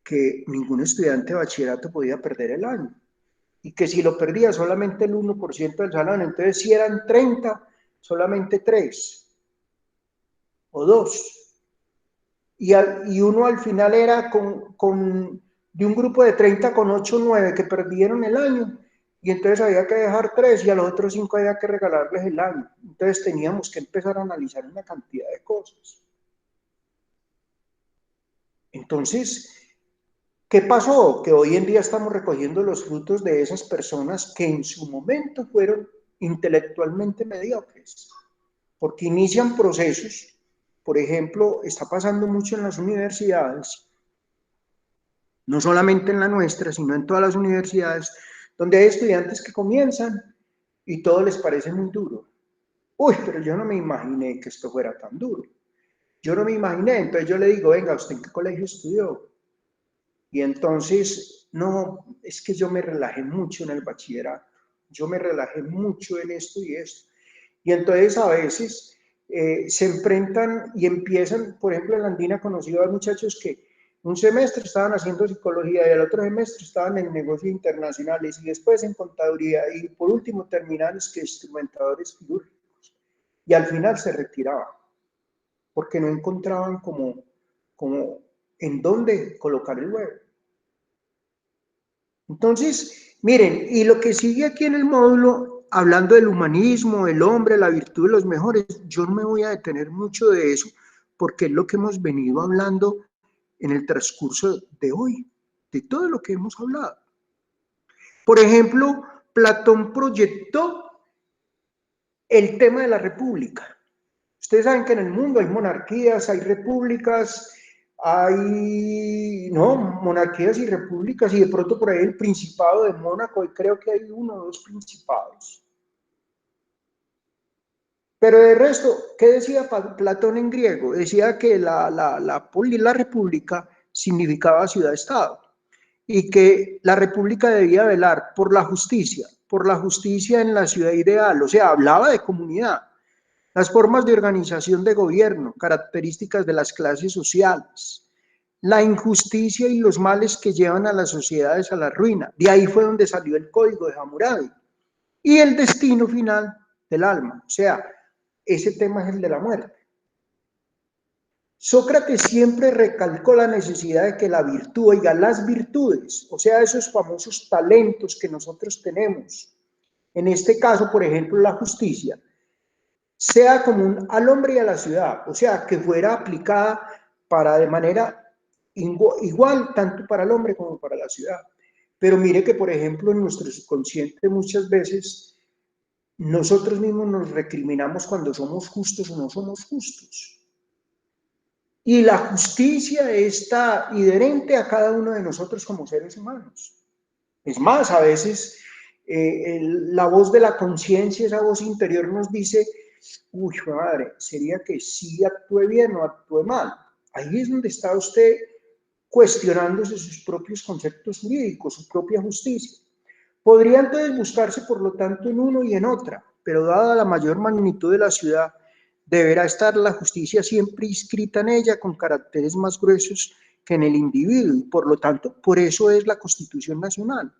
que ningún estudiante de bachillerato podía perder el año y que si lo perdía solamente el 1% del salón, entonces si eran 30, solamente 3 o 2. Y uno al final era de un grupo de 30 con 8 o 9 que perdieron el año, y entonces había que dejar 3 y a los otros 5 había que regalarles el año. Entonces teníamos que empezar a analizar una cantidad de cosas. Entonces, ¿qué pasó? Que hoy en día estamos recogiendo los frutos de esas personas que en su momento fueron intelectualmente mediocres, porque inician procesos. Por ejemplo, está pasando mucho en las universidades, no solamente en la nuestra, sino en todas las universidades, donde hay estudiantes que comienzan y todo les parece muy duro. Uy, pero yo no me imaginé que esto fuera tan duro. Yo no me imaginé, entonces yo le digo, venga, ¿usted en qué colegio estudió? Y entonces, no, es que yo me relajé mucho en el bachillerato, yo me relajé mucho en esto y esto. Y entonces a veces se enfrentan y empiezan, por ejemplo, en la Andina conocí a muchachos que un semestre estaban haciendo psicología y el otro semestre estaban en negocios internacionales y después en contaduría y por último terminaron que instrumentadores quirúrgicos. Y al final se retiraban porque no encontraban como en dónde colocar el huevo. Entonces, miren, y lo que sigue aquí en el módulo, hablando del humanismo, el hombre, la virtud de los mejores, yo no me voy a detener mucho de eso, porque es lo que hemos venido hablando en el transcurso de hoy, de todo lo que hemos hablado. Por ejemplo, Platón proyectó el tema de la república. Ustedes saben que en el mundo hay monarquías, hay repúblicas, hay, no, monarquías y repúblicas, y de pronto por ahí el Principado de Mónaco, y creo que hay 1 o 2 principados. Pero de resto, ¿qué decía Platón en griego? Decía que la república significaba ciudad-estado, y que la república debía velar por la justicia en la ciudad ideal, o sea, hablaba de comunidad. Las formas de organización de gobierno, características de las clases sociales, la injusticia y los males que llevan a las sociedades a la ruina. De ahí fue donde salió el código de Hammurabi. Y el destino final del alma, o sea, ese tema es el de la muerte. Sócrates siempre recalcó la necesidad de que la virtud, oiga, las virtudes, o sea, esos famosos talentos que nosotros tenemos, en este caso, por ejemplo, la justicia, sea común al hombre y a la ciudad, o sea, que fuera aplicada para de manera igual tanto para el hombre como para la ciudad. Pero mire que, por ejemplo, en nuestro subconsciente muchas veces nosotros mismos nos recriminamos cuando somos justos o no somos justos. Y la justicia está adherente a cada uno de nosotros como seres humanos. Es más, a veces la voz de la conciencia, esa voz interior nos dice, uy, madre, sería que sí actúe bien o actúe mal. Ahí es donde está usted cuestionándose sus propios conceptos jurídicos, su propia justicia. Podría entonces buscarse, por lo tanto, en uno y en otra, pero dada la mayor magnitud de la ciudad, deberá estar la justicia siempre inscrita en ella con caracteres más gruesos que en el individuo, y por lo tanto, por eso es la Constitución Nacional,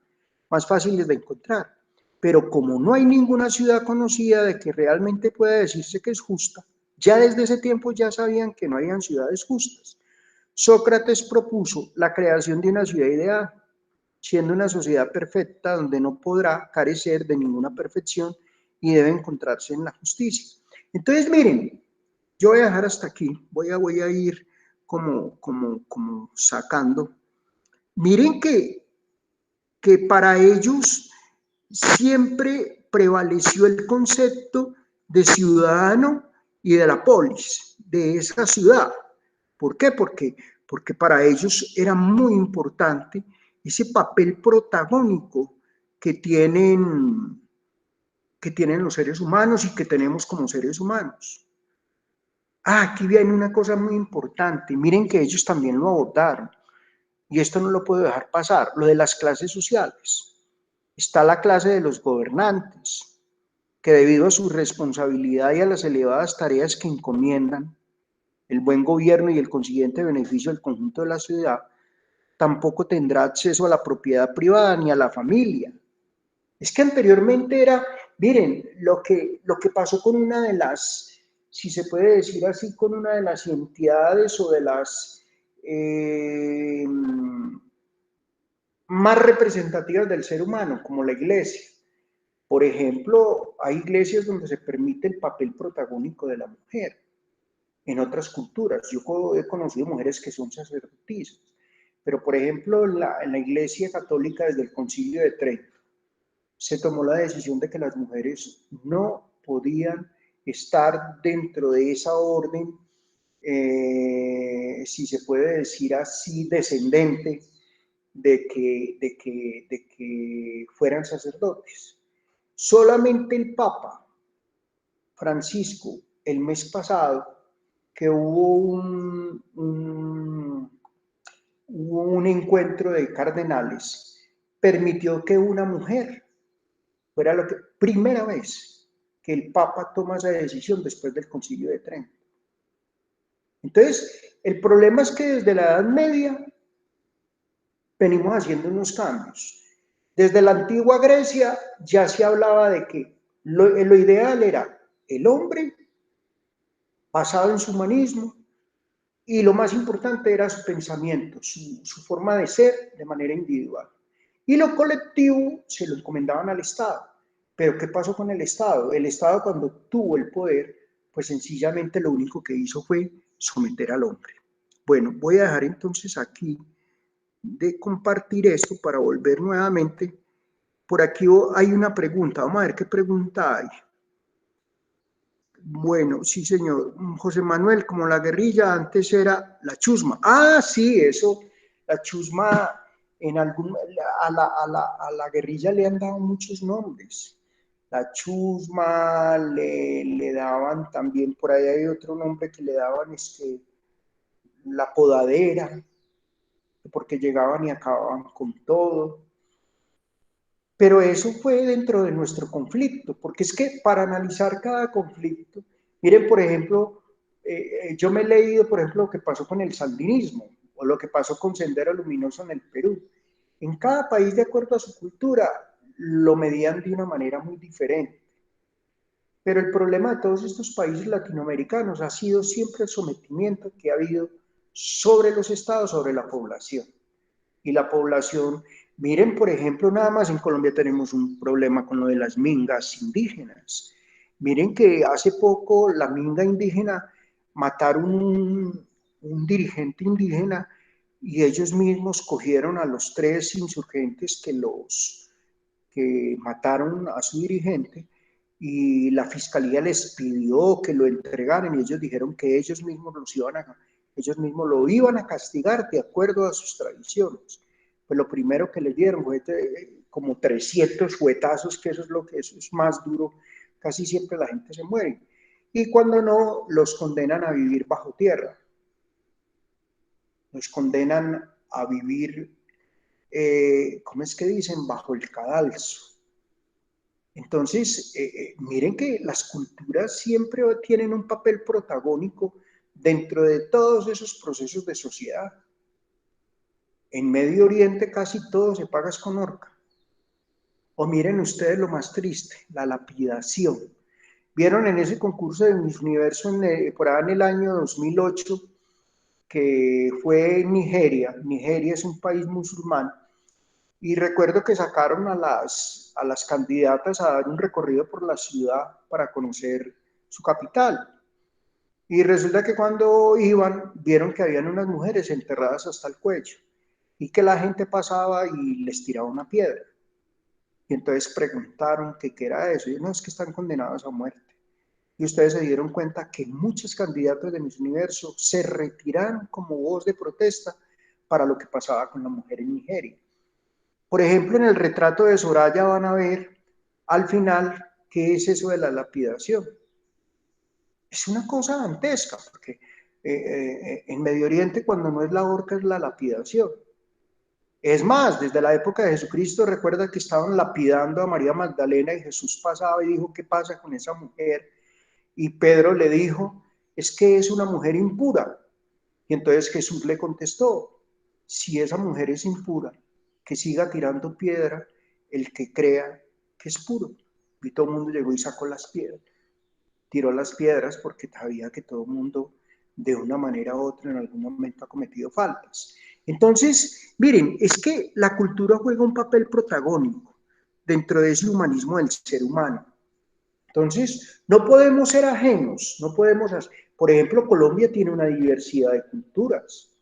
más fáciles de encontrar. Pero como no hay ninguna ciudad conocida de que realmente pueda decirse que es justa, ya desde ese tiempo ya sabían que no habían ciudades justas. Sócrates propuso la creación de una ciudad ideal, siendo una sociedad perfecta donde no podrá carecer de ninguna perfección y debe encontrarse en la justicia. Entonces, miren, yo voy a dejar hasta aquí, voy a ir como sacando. Miren que para ellos siempre prevaleció el concepto de ciudadano y de la polis, de esa ciudad. ¿Por qué? Porque para ellos era muy importante ese papel protagónico que tienen los seres humanos y que tenemos como seres humanos. Aquí viene una cosa muy importante, miren que ellos también lo abordaron, y esto no lo puedo dejar pasar, lo de las clases sociales. Está la clase de los gobernantes, que debido a su responsabilidad y a las elevadas tareas que encomiendan, el buen gobierno y el consiguiente beneficio del conjunto de la ciudad, tampoco tendrá acceso a la propiedad privada ni a la familia. Es que anteriormente era, miren, lo que pasó con una de las, si se puede decir así, con una de las entidades o de las más representativas del ser humano, como la iglesia. Por ejemplo, hay iglesias donde se permite el papel protagónico de la mujer. En otras culturas, yo he conocido mujeres que son sacerdotisas, pero por ejemplo, en la iglesia católica desde el Concilio de Trento, se tomó la decisión de que las mujeres no podían estar dentro de esa orden, si se puede decir así, descendente, de que fueran sacerdotes. Solamente el Papa Francisco, el mes pasado, que hubo un encuentro de cardenales, permitió que una mujer fuera la primera vez que el Papa toma esa decisión después del Concilio de Trento. Entonces, el problema es que desde la Edad Media venimos haciendo unos cambios. Desde la antigua Grecia ya se hablaba de que lo ideal era el hombre basado en su humanismo y lo más importante era su pensamiento, su forma de ser de manera individual. Y lo colectivo se lo encomendaban al Estado. Pero ¿qué pasó con el Estado? El Estado cuando tuvo el poder, pues sencillamente lo único que hizo fue someter al hombre. Bueno, voy a dejar entonces aquí de compartir esto para volver nuevamente. Por aquí hay una pregunta, vamos a ver qué pregunta hay. Bueno, sí, señor. José Manuel, como la guerrilla antes era la chusma. Ah, sí, eso, la chusma, a la guerrilla le han dado muchos nombres. La chusma, le daban también, por ahí hay otro nombre que le daban, la podadera, porque llegaban y acababan con todo. Pero eso fue dentro de nuestro conflicto, porque es que para analizar cada conflicto, miren, por ejemplo, yo me he leído, por ejemplo, lo que pasó con el sandinismo o lo que pasó con Sendero Luminoso en el Perú. En cada país, de acuerdo a su cultura, lo medían de una manera muy diferente. Pero el problema de todos estos países latinoamericanos ha sido siempre el sometimiento que ha habido sobre los estados, sobre la población. Y la población, miren, por ejemplo, nada más en Colombia tenemos un problema con lo de las mingas indígenas. Miren que hace poco la minga indígena mataron un dirigente indígena y ellos mismos cogieron a los 3 insurgentes que mataron a su dirigente y la fiscalía les pidió que lo entregaran y ellos dijeron que ellos mismos lo iban a castigar de acuerdo a sus tradiciones. Pues lo primero que les dieron fue como 300 fuetazos, que eso es más duro, casi siempre la gente se muere. Y cuando no, los condenan a vivir bajo tierra, los condenan a vivir, ¿cómo es que dicen? Bajo el cadalso. Entonces, miren que las culturas siempre tienen un papel protagónico dentro de todos esos procesos de sociedad. En Medio Oriente casi todo se paga con horca. O miren ustedes lo más triste, la lapidación. Vieron en ese concurso de Miss Universo por ahí en el año 2008, que fue en Nigeria. Nigeria es un país musulmán. Y recuerdo que sacaron a las candidatas a dar un recorrido por la ciudad para conocer su capital. Y resulta que cuando iban, vieron que habían unas mujeres enterradas hasta el cuello y que la gente pasaba y les tiraba una piedra. Y entonces preguntaron qué era eso. Y no, es que están condenados a muerte. Y ustedes se dieron cuenta que muchos candidatos de Miss Universo se retiraron como voz de protesta para lo que pasaba con la mujer en Nigeria. Por ejemplo, en el retrato de Soraya van a ver al final qué es eso de la lapidación. Es una cosa dantesca, porque en Medio Oriente cuando no es la horca es la lapidación. Es más, desde la época de Jesucristo, recuerda que estaban lapidando a María Magdalena y Jesús pasaba y dijo, ¿qué pasa con esa mujer? Y Pedro le dijo, es que es una mujer impura. Y entonces Jesús le contestó, si esa mujer es impura, que siga tirando piedra el que crea que es puro. Y todo el mundo llegó y sacó las piedras, tiró las piedras porque sabía que todo el mundo de una manera u otra en algún momento ha cometido faltas. Entonces, miren, es que la cultura juega un papel protagónico dentro de ese humanismo del ser humano. Entonces, no podemos ser ajenos, no podemos hacer. Por ejemplo, Colombia tiene una diversidad de culturas.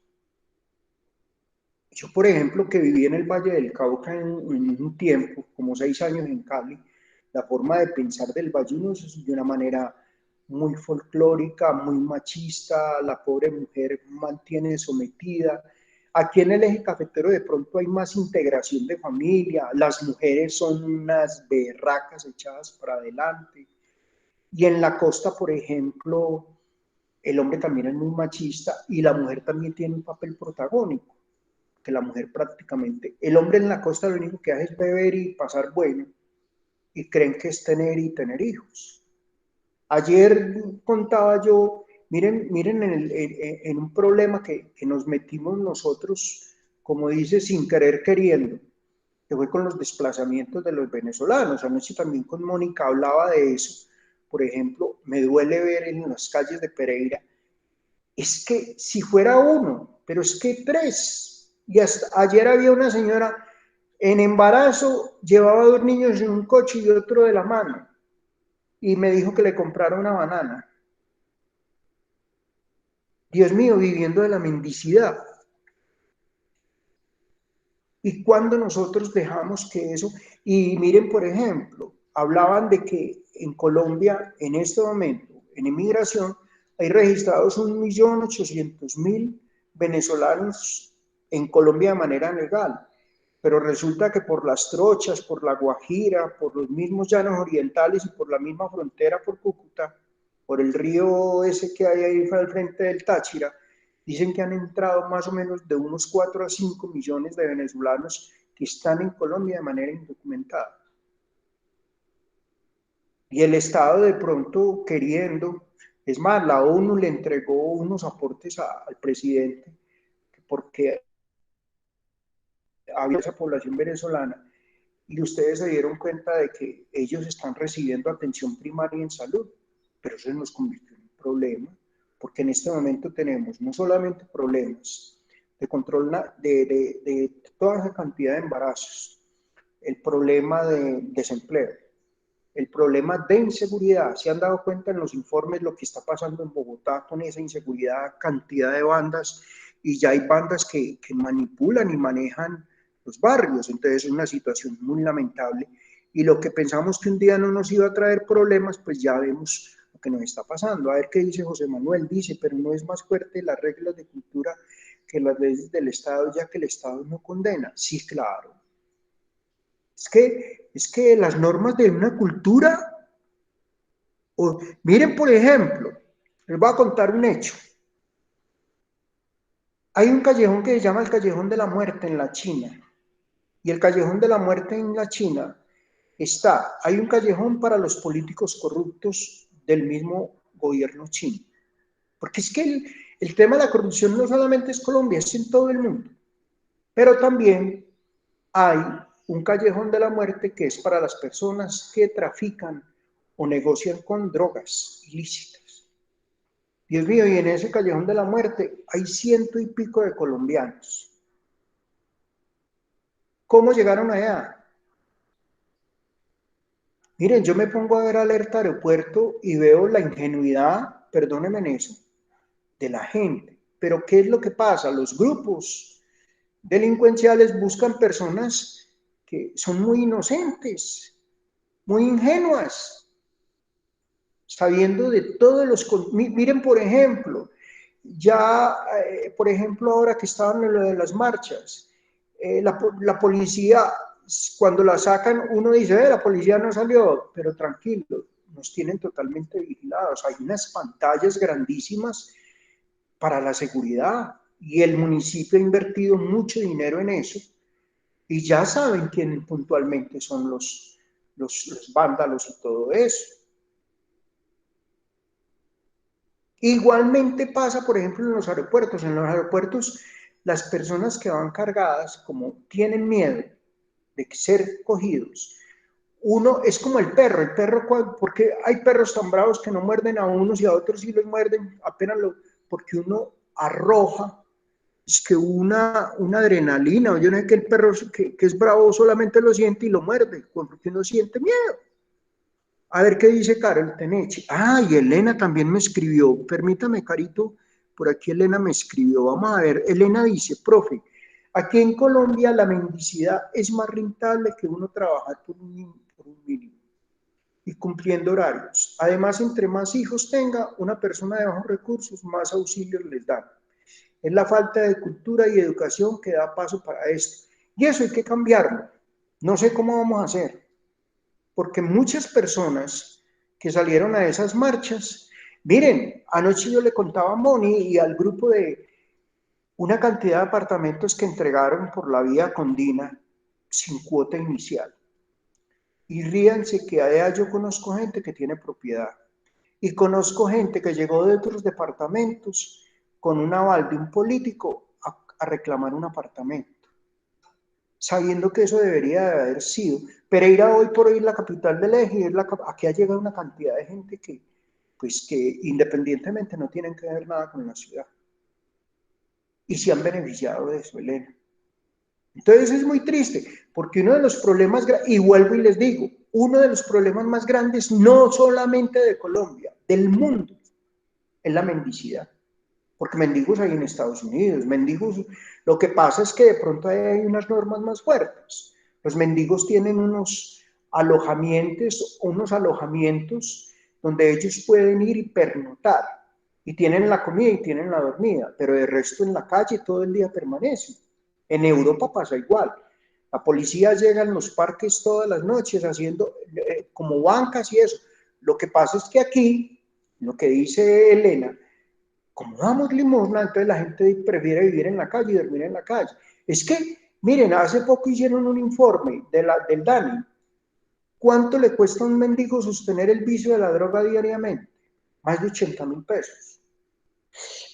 Yo, por ejemplo, que viví en el Valle del Cauca en un tiempo, como 6 años en Cali, la forma de pensar del valluno es de una manera muy folclórica, muy machista, la pobre mujer mantiene sometida. Aquí en el eje cafetero de pronto hay más integración de familia, las mujeres son unas berracas echadas para adelante. Y en la costa, por ejemplo, el hombre también es muy machista y la mujer también tiene un papel protagónico, que la mujer prácticamente, el hombre en la costa lo único que hace es beber y pasar bueno, y creen que es tener y tener hijos. Ayer contaba yo, miren en un problema que nos metimos nosotros, como dice, sin querer queriendo, que fue con los desplazamientos de los venezolanos. Anoche también con Mónica hablaba de eso. Por ejemplo, me duele ver en las calles de Pereira, es que si fuera uno, pero es que 3. Y hasta ayer había una señora en embarazo, llevaba 2 niños en un coche y otro de la mano, y me dijo que le comprara una banana. Dios mío, viviendo de la mendicidad. Y cuando nosotros dejamos que eso, y miren, por ejemplo, hablaban de que en Colombia, en este momento, en inmigración, hay registrados 1.800.000 venezolanos en Colombia de manera legal, pero resulta que por las trochas, por la Guajira, por los mismos llanos orientales y por la misma frontera por Cúcuta, por el río ese que hay ahí al frente del Táchira, dicen que han entrado más o menos de unos 4 a 5 millones de venezolanos que están en Colombia de manera indocumentada. Y el Estado de pronto queriendo, es más, la ONU le entregó unos aportes al presidente porque había esa población venezolana y ustedes se dieron cuenta de que ellos están recibiendo atención primaria en salud, pero eso nos convirtió en un problema, porque en este momento tenemos no solamente problemas de control de toda esa cantidad de embarazos, el problema de desempleo, el problema de inseguridad. Se han dado cuenta en los informes lo que está pasando en Bogotá con esa inseguridad, cantidad de bandas, y ya hay bandas que manipulan y manejan los barrios. Entonces es una situación muy lamentable. Y lo que pensamos que un día no nos iba a traer problemas, pues ya vemos lo que nos está pasando. A ver qué dice José Manuel. Dice, pero no es más fuerte las reglas de cultura que las leyes del Estado, ya que el Estado no condena. Sí, claro. Es que las normas de una cultura, miren por ejemplo, les voy a contar un hecho. Hay un callejón que se llama el Callejón de la Muerte en la China. Y el Callejón de la Muerte en la China hay un callejón para los políticos corruptos del mismo gobierno chino. Porque es que el tema de la corrupción no solamente es Colombia, es en todo el mundo. Pero también hay un callejón de la muerte que es para las personas que trafican o negocian con drogas ilícitas. Dios mío, y en ese callejón de la muerte hay 100 y pico de colombianos. ¿Cómo llegaron allá? Miren, yo me pongo a ver Alerta Aeropuerto y veo la ingenuidad, perdónenme en eso, de la gente. Pero ¿qué es lo que pasa? Los grupos delincuenciales buscan personas que son muy inocentes, muy ingenuas, sabiendo de todos los... Miren, por ejemplo, por ejemplo, ahora que estaban en lo de las marchas, la policía, cuando la sacan, uno dice, la policía no salió, pero tranquilo, nos tienen totalmente vigilados. Hay unas pantallas grandísimas para la seguridad y el municipio ha invertido mucho dinero en eso y ya saben quién puntualmente son los vándalos y todo eso. Igualmente pasa, por ejemplo, en los aeropuertos. En los aeropuertos, las personas que van cargadas, como tienen miedo de ser cogidos, uno es como el perro, porque hay perros tan bravos que no muerden a unos y a otros sí los muerden, porque uno arroja, es que una adrenalina, o yo no sé que el perro que es bravo solamente lo siente y lo muerde, porque uno siente miedo. A ver qué dice Carol Tenechi. Ah, y Elena también me escribió. Permítame, Carito, por aquí Elena me escribió. Vamos a ver. Elena dice, profe, aquí en Colombia la mendicidad es más rentable que uno trabajar por un mínimo y cumpliendo horarios. Además, entre más hijos tenga una persona de bajos recursos, más auxilios les dan. Es la falta de cultura y educación que da paso para esto. Y eso hay que cambiarlo. No sé cómo vamos a hacer, porque muchas personas que salieron a esas marchas, miren, anoche yo le contaba a Moni y al grupo de una cantidad de apartamentos que entregaron por la vía Condina sin cuota inicial. Y ríanse que allá yo conozco gente que tiene propiedad. Y conozco gente que llegó de otros departamentos con un aval de un político a reclamar un apartamento, sabiendo que eso debería de haber sido. Pereira hoy por hoy la capital del eje, y aquí ha llegado una cantidad de gente pues que independientemente no tienen que ver nada con la ciudad. Y se han beneficiado de eso, Elena. Entonces es muy triste, porque uno de los problemas, y vuelvo y les digo, uno de los problemas más grandes, no solamente de Colombia, del mundo, es la mendicidad. Porque mendigos hay en Estados Unidos, mendigos, lo que pasa es que de pronto hay unas normas más fuertes. Los mendigos tienen unos alojamientos donde ellos pueden ir y pernoctar, y tienen la comida y tienen la dormida, pero de resto en la calle todo el día permanecen. En Europa pasa igual. La policía llega en los parques todas las noches haciendo como bancas y eso. Lo que pasa es que aquí, lo que dice Elena, como damos limosna, entonces la gente prefiere vivir en la calle y dormir en la calle. Es que, miren, hace poco hicieron un informe del DANI. ¿Cuánto le cuesta a un mendigo sostener el vicio de la droga diariamente? Más de 80.000 pesos.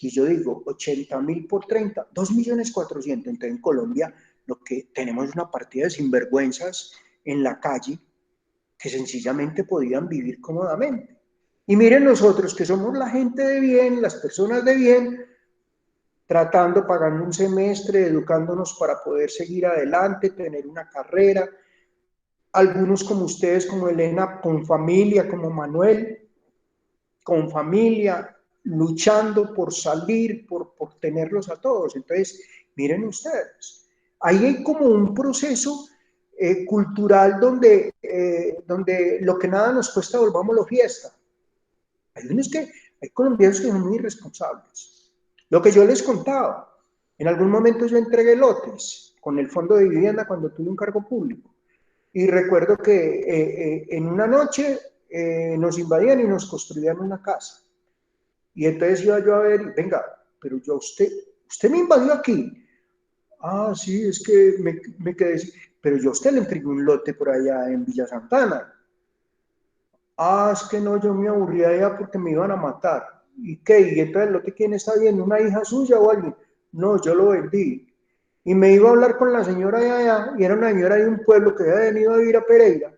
Y yo digo, 80.000 por 30, 2.400.000. Entonces en Colombia lo que tenemos es una partida de sinvergüenzas en la calle que sencillamente podían vivir cómodamente. Y miren nosotros que somos la gente de bien, las personas de bien, tratando, pagando un semestre, educándonos para poder seguir adelante, tener una carrera. Algunos como ustedes, como Elena, con familia, como Manuel, con familia, luchando por salir, por tenerlos a todos. Entonces, miren ustedes, ahí hay como un proceso cultural donde lo que nada nos cuesta, volvámoslo fiesta. Hay colombianos que son muy irresponsables. Lo que yo les contaba, en algún momento yo entregué lotes con el Fondo de Vivienda cuando tuve un cargo público. Y recuerdo que en una noche nos invadían y nos construían una casa. Y entonces iba yo a ver, venga, pero yo usted me invadió aquí. Ah, sí, es que me quedé, pero yo a usted le entregué un lote por allá en Villa Santana. Ah, es que no, yo me aburría allá porque me iban a matar. ¿Y qué? ¿Y entonces el lote quién está viendo? ¿Una hija suya o alguien? No, yo lo vendí. Y me iba a hablar con la señora de allá, y era una señora de un pueblo que había venido a vivir a Pereira,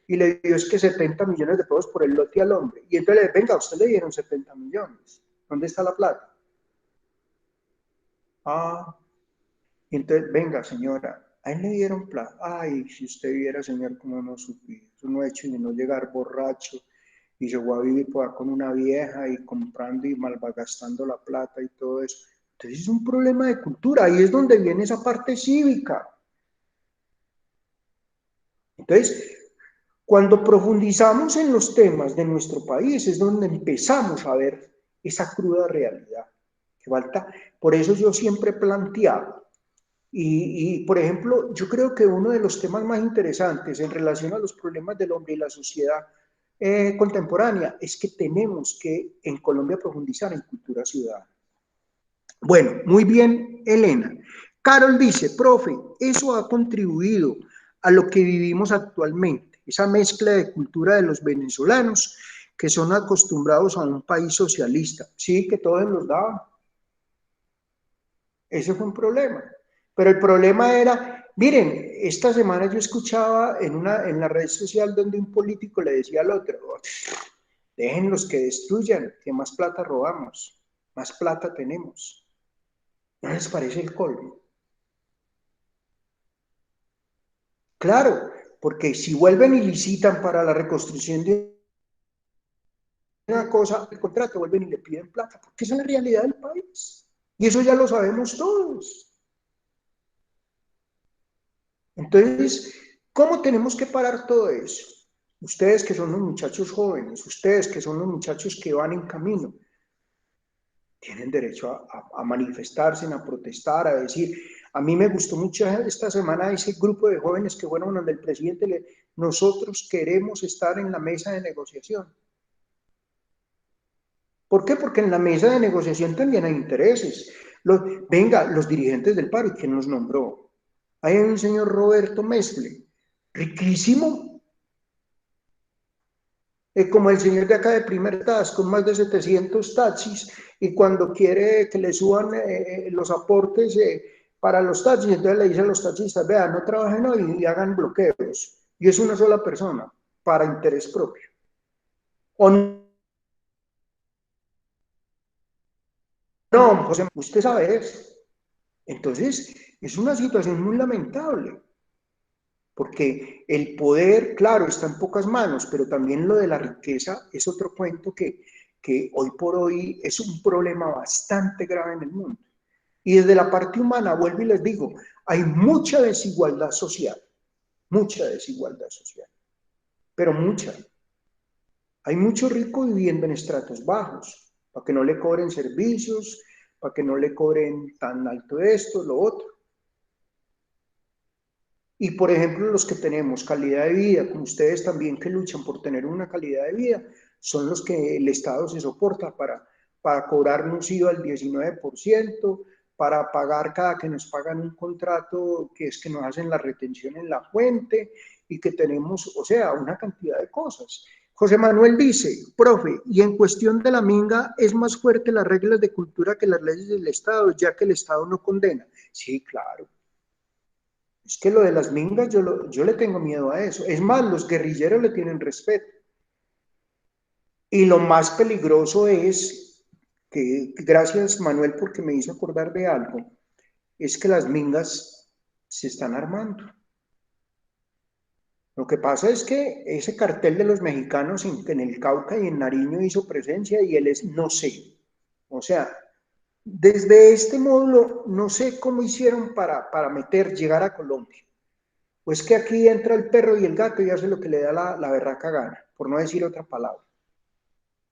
y le dio es que 70 millones de pesos por el lote al hombre. Y entonces le dije, venga, a usted le dieron 70 millones. ¿Dónde está la plata? Ah, y entonces, venga, señora, a él le dieron plata. Ay, si usted viera, señor, cómo no supí. Eso no he hecho ni no llegar borracho y se va a vivir por con una vieja y comprando y malgastando la plata y todo eso. Entonces es un problema de cultura. Ahí es donde viene esa parte cívica. Entonces, cuando profundizamos en los temas de nuestro país es donde empezamos a ver esa cruda realidad que falta. Por eso yo siempre he planteado, por ejemplo, yo creo que uno de los temas más interesantes en relación a los problemas del hombre y la sociedad contemporánea es que tenemos que en Colombia profundizar en cultura ciudadana. Bueno, muy bien, Elena. Carol dice, profe, eso ha contribuido a lo que vivimos actualmente, esa mezcla de cultura de los venezolanos que son acostumbrados a un país socialista. Sí, que todos nos daban. Ese fue un problema. Pero el problema era, miren, esta semana yo escuchaba en la red social donde un político le decía al otro, déjenlos que destruyan, que más plata robamos, más plata tenemos. ¿No les parece el colmo? Claro, porque si vuelven y licitan para la reconstrucción de una cosa, el contrato, vuelven y le piden plata, porque esa es la realidad del país. Y eso ya lo sabemos todos. Entonces, ¿cómo tenemos que parar todo eso? Ustedes que son los muchachos jóvenes, ustedes que son los muchachos que van en camino, tienen derecho a manifestarse, a protestar, a decir, a mí me gustó mucho esta semana ese grupo de jóvenes que fueron donde el presidente nosotros queremos estar en la mesa de negociación. ¿Por qué? Porque en la mesa de negociación también hay intereses. Venga, los dirigentes del paro, ¿quién los nombró? Hay un señor Roberto Mesle, riquísimo, como el señor de acá de Primer TAS, con más de 700 taxis, y cuando quiere que le suban los aportes para los taxis, entonces le dicen a los taxistas, vean, no trabajen hoy y hagan bloqueos. Y es una sola persona, para interés propio. O no, José, usted sabe eso. Entonces, es una situación muy lamentable, porque el poder, claro, está en pocas manos, pero también lo de la riqueza es otro cuento que hoy por hoy es un problema bastante grave en el mundo. Y desde la parte humana, vuelvo y les digo, hay mucha desigualdad social, pero mucha. Hay mucho rico viviendo en estratos bajos, para que no le cobren servicios, para que no le cobren tan alto esto, lo otro. Y por ejemplo, los que tenemos calidad de vida, como ustedes también que luchan por tener una calidad de vida, son los que el Estado se soporta para cobrarnos IVA al 19%, para pagar cada que nos pagan un contrato, que es que nos hacen la retención en la fuente y que tenemos, o sea, una cantidad de cosas. José Manuel dice, profe, y en cuestión de la minga, ¿es más fuerte las reglas de cultura que las leyes del Estado, ya que el Estado no condena? Sí, claro. Es que lo de las mingas, yo le tengo miedo a eso. Es más, los guerrilleros le tienen respeto. Y lo más peligroso es que, gracias Manuel porque me hizo acordar de algo, es que las mingas se están armando. Lo que pasa es que ese cartel de los mexicanos en el Cauca y en Nariño hizo presencia y él es no sé. O sea, desde este módulo no sé cómo hicieron para llegar a Colombia. Pues que aquí entra el perro y el gato y hace lo que le da la berraca gana, por no decir otra palabra.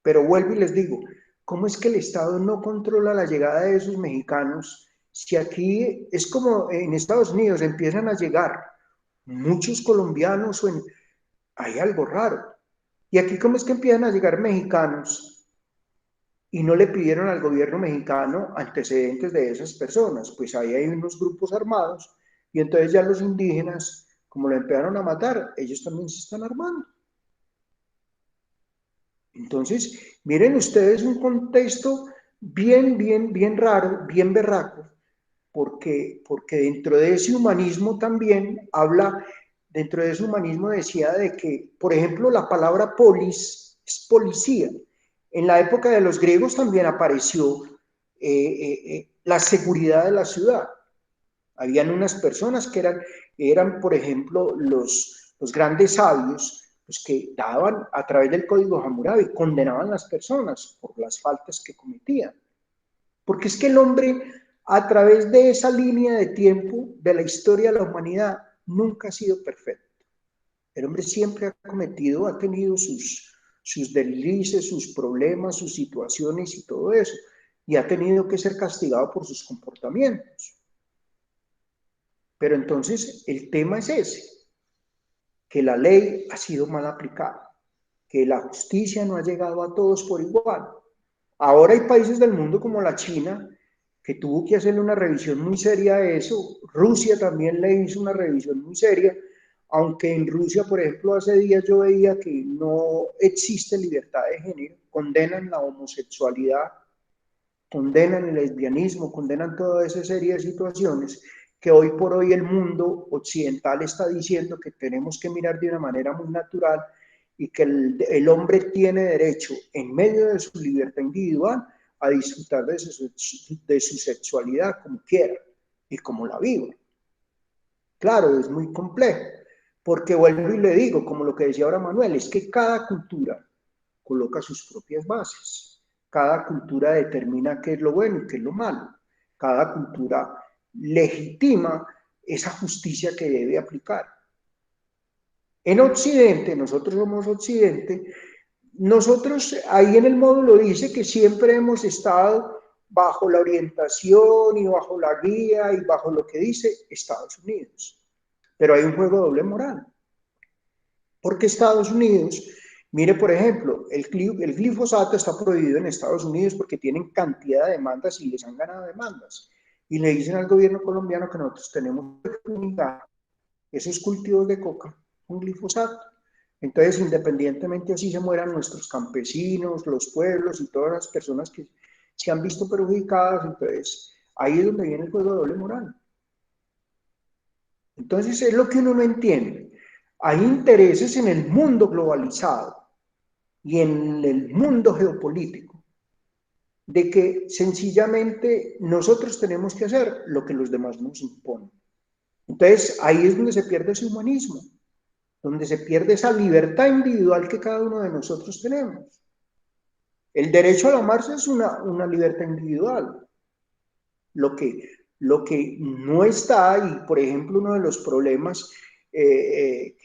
Pero vuelvo y les digo, ¿cómo es que el Estado no controla la llegada de esos mexicanos si aquí es como en Estados Unidos empiezan a llegar muchos colombianos hay algo raro? Y aquí cómo es que empiezan a llegar mexicanos y no le pidieron al gobierno mexicano antecedentes de esas personas? Pues ahí hay unos grupos armados y entonces ya los indígenas, como lo empezaron a matar, ellos también se están armando. Entonces, miren ustedes un contexto bien raro, bien berraco, porque dentro de ese humanismo también habla, dentro de ese humanismo decía de que, por ejemplo, la palabra polis es policía. En la época de los griegos también apareció la seguridad de la ciudad. Habían unas personas que eran por ejemplo, los grandes sabios, pues que daban a través del código Hammurabi, condenaban a las personas por las faltas que cometían. Porque es que el hombre, a través de esa línea de tiempo de la historia de la humanidad, nunca ha sido perfecto. El hombre siempre ha tenido sus deslices, sus problemas, sus situaciones y todo eso, y ha tenido que ser castigado por sus comportamientos. Pero entonces el tema es ese, que la ley ha sido mal aplicada, que la justicia no ha llegado a todos por igual. Ahora hay países del mundo como la China que tuvo que hacerle una revisión muy seria a eso. Rusia también le hizo una revisión muy seria, aunque en Rusia, por ejemplo, hace días yo veía que no existe libertad de género, condenan la homosexualidad, condenan el lesbianismo, condenan toda esa serie de situaciones que hoy por hoy el mundo occidental está diciendo que tenemos que mirar de una manera muy natural y que el hombre tiene derecho, en medio de su libertad individual, a disfrutar de su sexualidad como quiera y como la viva. Claro, es muy complejo, porque vuelvo y le digo, como lo que decía ahora Manuel, es que cada cultura coloca sus propias bases. Cada cultura determina qué es lo bueno y qué es lo malo. Cada cultura legitima esa justicia que debe aplicar. En Occidente, nosotros somos Occidente, nosotros ahí en el módulo dice que siempre hemos estado bajo la orientación y bajo la guía y bajo lo que dice Estados Unidos. Pero hay un juego de doble moral. Porque Estados Unidos, mire por ejemplo, el glifosato está prohibido en Estados Unidos porque tienen cantidad de demandas y les han ganado demandas. Y le dicen al gobierno colombiano que nosotros tenemos que fumigar esos cultivos de coca con glifosato. Entonces, independientemente así se mueran nuestros campesinos, los pueblos y todas las personas que se han visto perjudicadas, entonces ahí es donde viene el juego de doble moral. Entonces, es lo que uno no entiende. Hay intereses en el mundo globalizado y en el mundo geopolítico de que sencillamente nosotros tenemos que hacer lo que los demás nos imponen. Entonces, ahí es donde se pierde ese humanismo, donde se pierde esa libertad individual que cada uno de nosotros tenemos. El derecho al amarse es una libertad individual. Lo que no está, y por ejemplo uno de los problemas que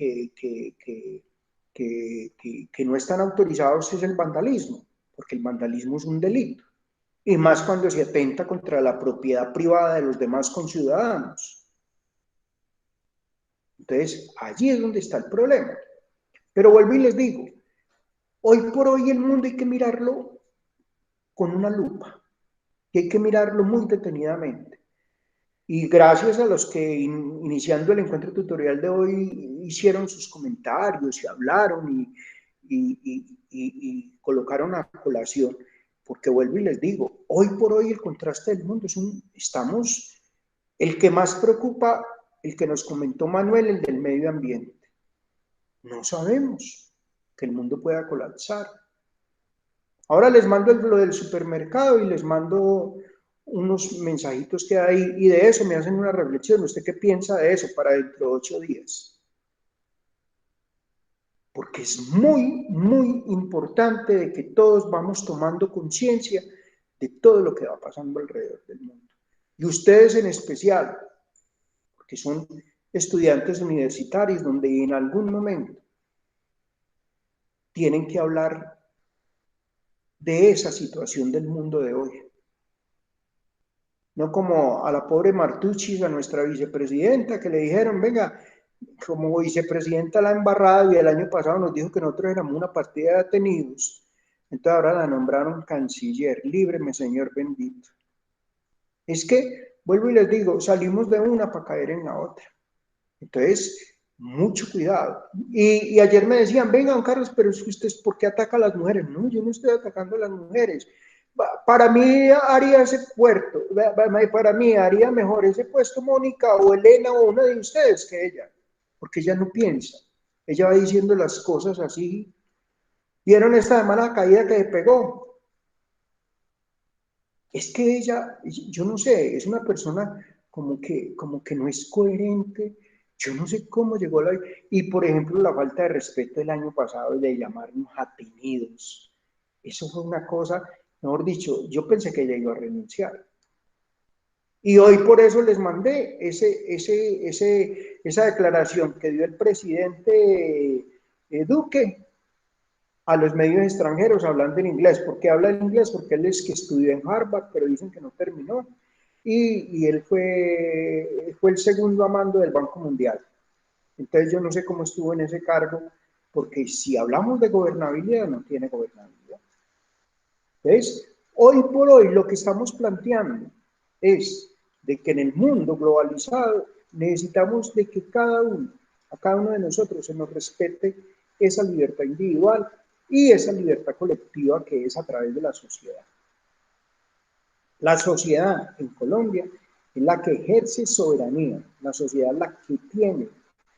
no están autorizados es el vandalismo, porque el vandalismo es un delito, y más cuando se atenta contra la propiedad privada de los demás conciudadanos. Entonces, allí es donde está el problema. Pero vuelvo y les digo, hoy por hoy el mundo hay que mirarlo con una lupa, y hay que mirarlo muy detenidamente. Y gracias a los que iniciando el encuentro tutorial de hoy hicieron sus comentarios y hablaron y colocaron a colación, porque vuelvo y les digo, hoy por hoy el contraste del mundo estamos, el que más preocupa, el que nos comentó Manuel, el del medio ambiente. No sabemos que el mundo pueda colapsar. Ahora les mando lo del supermercado y les mando unos mensajitos que hay y de eso me hacen una reflexión. ¿Usted qué piensa de eso para dentro de 8 días? Porque es muy, muy importante de que todos vamos tomando conciencia de todo lo que va pasando alrededor del mundo. Y ustedes en especial, porque son estudiantes universitarios donde en algún momento tienen que hablar de esa situación del mundo de hoy. No como a la pobre Martucci, a nuestra vicepresidenta, que le dijeron, venga, como vicepresidenta la embarrada y el año pasado nos dijo que nosotros éramos una partida de atenidos, entonces ahora la nombraron canciller, líbreme Señor bendito. Es que, vuelvo y les digo, salimos de una para caer en la otra. Entonces, mucho cuidado. Y ayer me decían, venga, don Carlos, pero es que usted, ¿por qué ataca a las mujeres? No, yo no estoy atacando a las mujeres. Para mí haría ese puerto, para mí haría mejor ese puesto Mónica o Elena o una de ustedes que ella, porque ella no piensa. Ella va diciendo las cosas así. ¿Vieron esta semana la caída que le pegó? Es que ella, yo no sé, es una persona como que no es coherente. Yo no sé cómo llegó la... Y por ejemplo, la falta de respeto del año pasado de llamarnos atenidos. Eso fue una cosa, mejor dicho, yo pensé que ella iba a renunciar. Y hoy por eso les mandé esa declaración que dio el presidente Duque a los medios extranjeros hablando en inglés. ¿Por qué habla en inglés? Porque él es que estudió en Harvard, pero dicen que no terminó. Y él fue el segundo a mando del Banco Mundial. Entonces yo no sé cómo estuvo en ese cargo, porque si hablamos de gobernabilidad, no tiene gobernabilidad. Entonces, hoy por hoy lo que estamos planteando es de que en el mundo globalizado necesitamos de que a cada uno de nosotros se nos respete esa libertad individual y esa libertad colectiva que es a través de la sociedad. La sociedad en Colombia es la que ejerce soberanía, la sociedad es la que tiene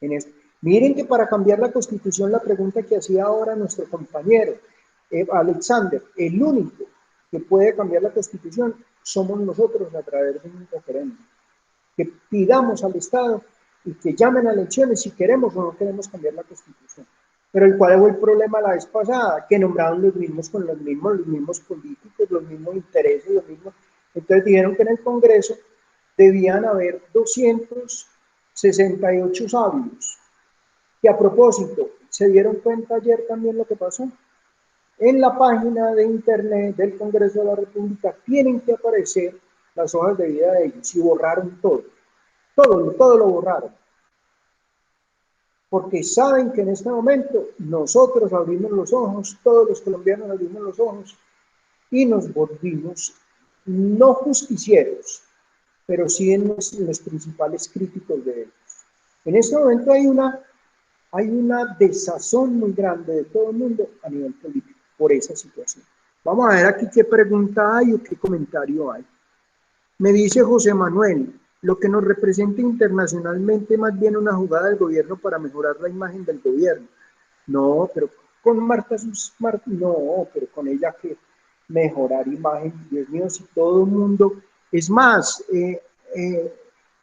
en esto. Miren que para cambiar la Constitución, la pregunta que hacía ahora nuestro compañero Alexander, el único que puede cambiar la Constitución somos nosotros a través de un referéndum. Que pidamos al Estado y que llamen a elecciones si queremos o no queremos cambiar la Constitución. Pero el cual fue el problema la vez pasada, que nombraron los mismos con los mismos políticos, los mismos intereses, los mismos. Entonces dijeron que en el Congreso debían haber 268 sabios. Que a propósito, ¿se dieron cuenta ayer también lo que pasó? En la página de internet del Congreso de la República tienen que aparecer las hojas de vida de ellos y borraron todo. Todo lo borraron. Porque saben que en este momento nosotros abrimos los ojos, todos los colombianos abrimos los ojos y nos volvimos no justicieros, pero sí en los principales críticos de ellos. En este momento hay una desazón muy grande de todo el mundo a nivel político por esa situación. Vamos a ver aquí qué pregunta hay o qué comentario hay. Me dice José Manuel, lo que nos representa internacionalmente más bien una jugada del gobierno para mejorar la imagen del gobierno. No, pero con Marta, no, pero con ella que mejorar imagen, Dios mío, si todo el mundo, es más,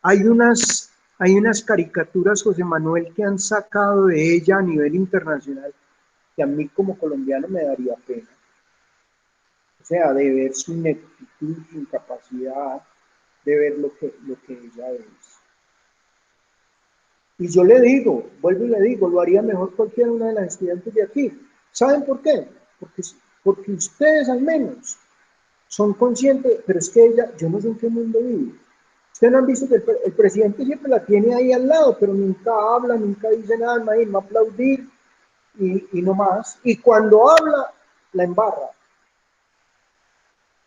hay unas caricaturas, José Manuel, que han sacado de ella a nivel internacional, que a mí como colombiano me daría pena. O sea, de ver su ineptitud, su incapacidad, de ver lo que ella es. Y yo le digo, vuelvo y le digo, lo haría mejor cualquiera una de las estudiantes de aquí. ¿Saben por qué? Porque ustedes al menos son conscientes, pero es que ella, yo no sé en qué mundo vive. Ustedes no han visto que el presidente siempre la tiene ahí al lado, pero nunca habla, nunca dice nada, no aplaudir y no más. Y cuando habla, la embarra.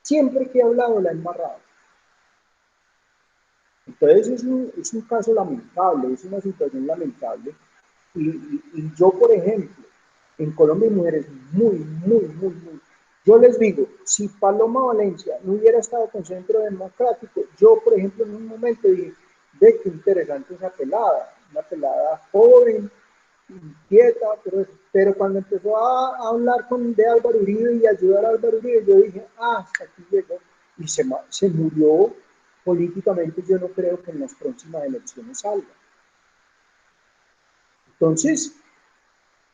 Siempre que ha hablado, la ha embarrado. Entonces es un caso lamentable, es una situación lamentable. Y yo, por ejemplo, en Colombia hay mujeres muy. Yo les digo, si Paloma Valencia no hubiera estado con Centro Democrático, yo, por ejemplo, en un momento dije, ve qué interesante esa pelada, una pelada joven, inquieta, pero cuando empezó a hablar de Álvaro Uribe y ayudar a Álvaro Uribe, yo dije, hasta aquí llegó, y se murió políticamente. Yo no creo que en las próximas elecciones salga. Entonces,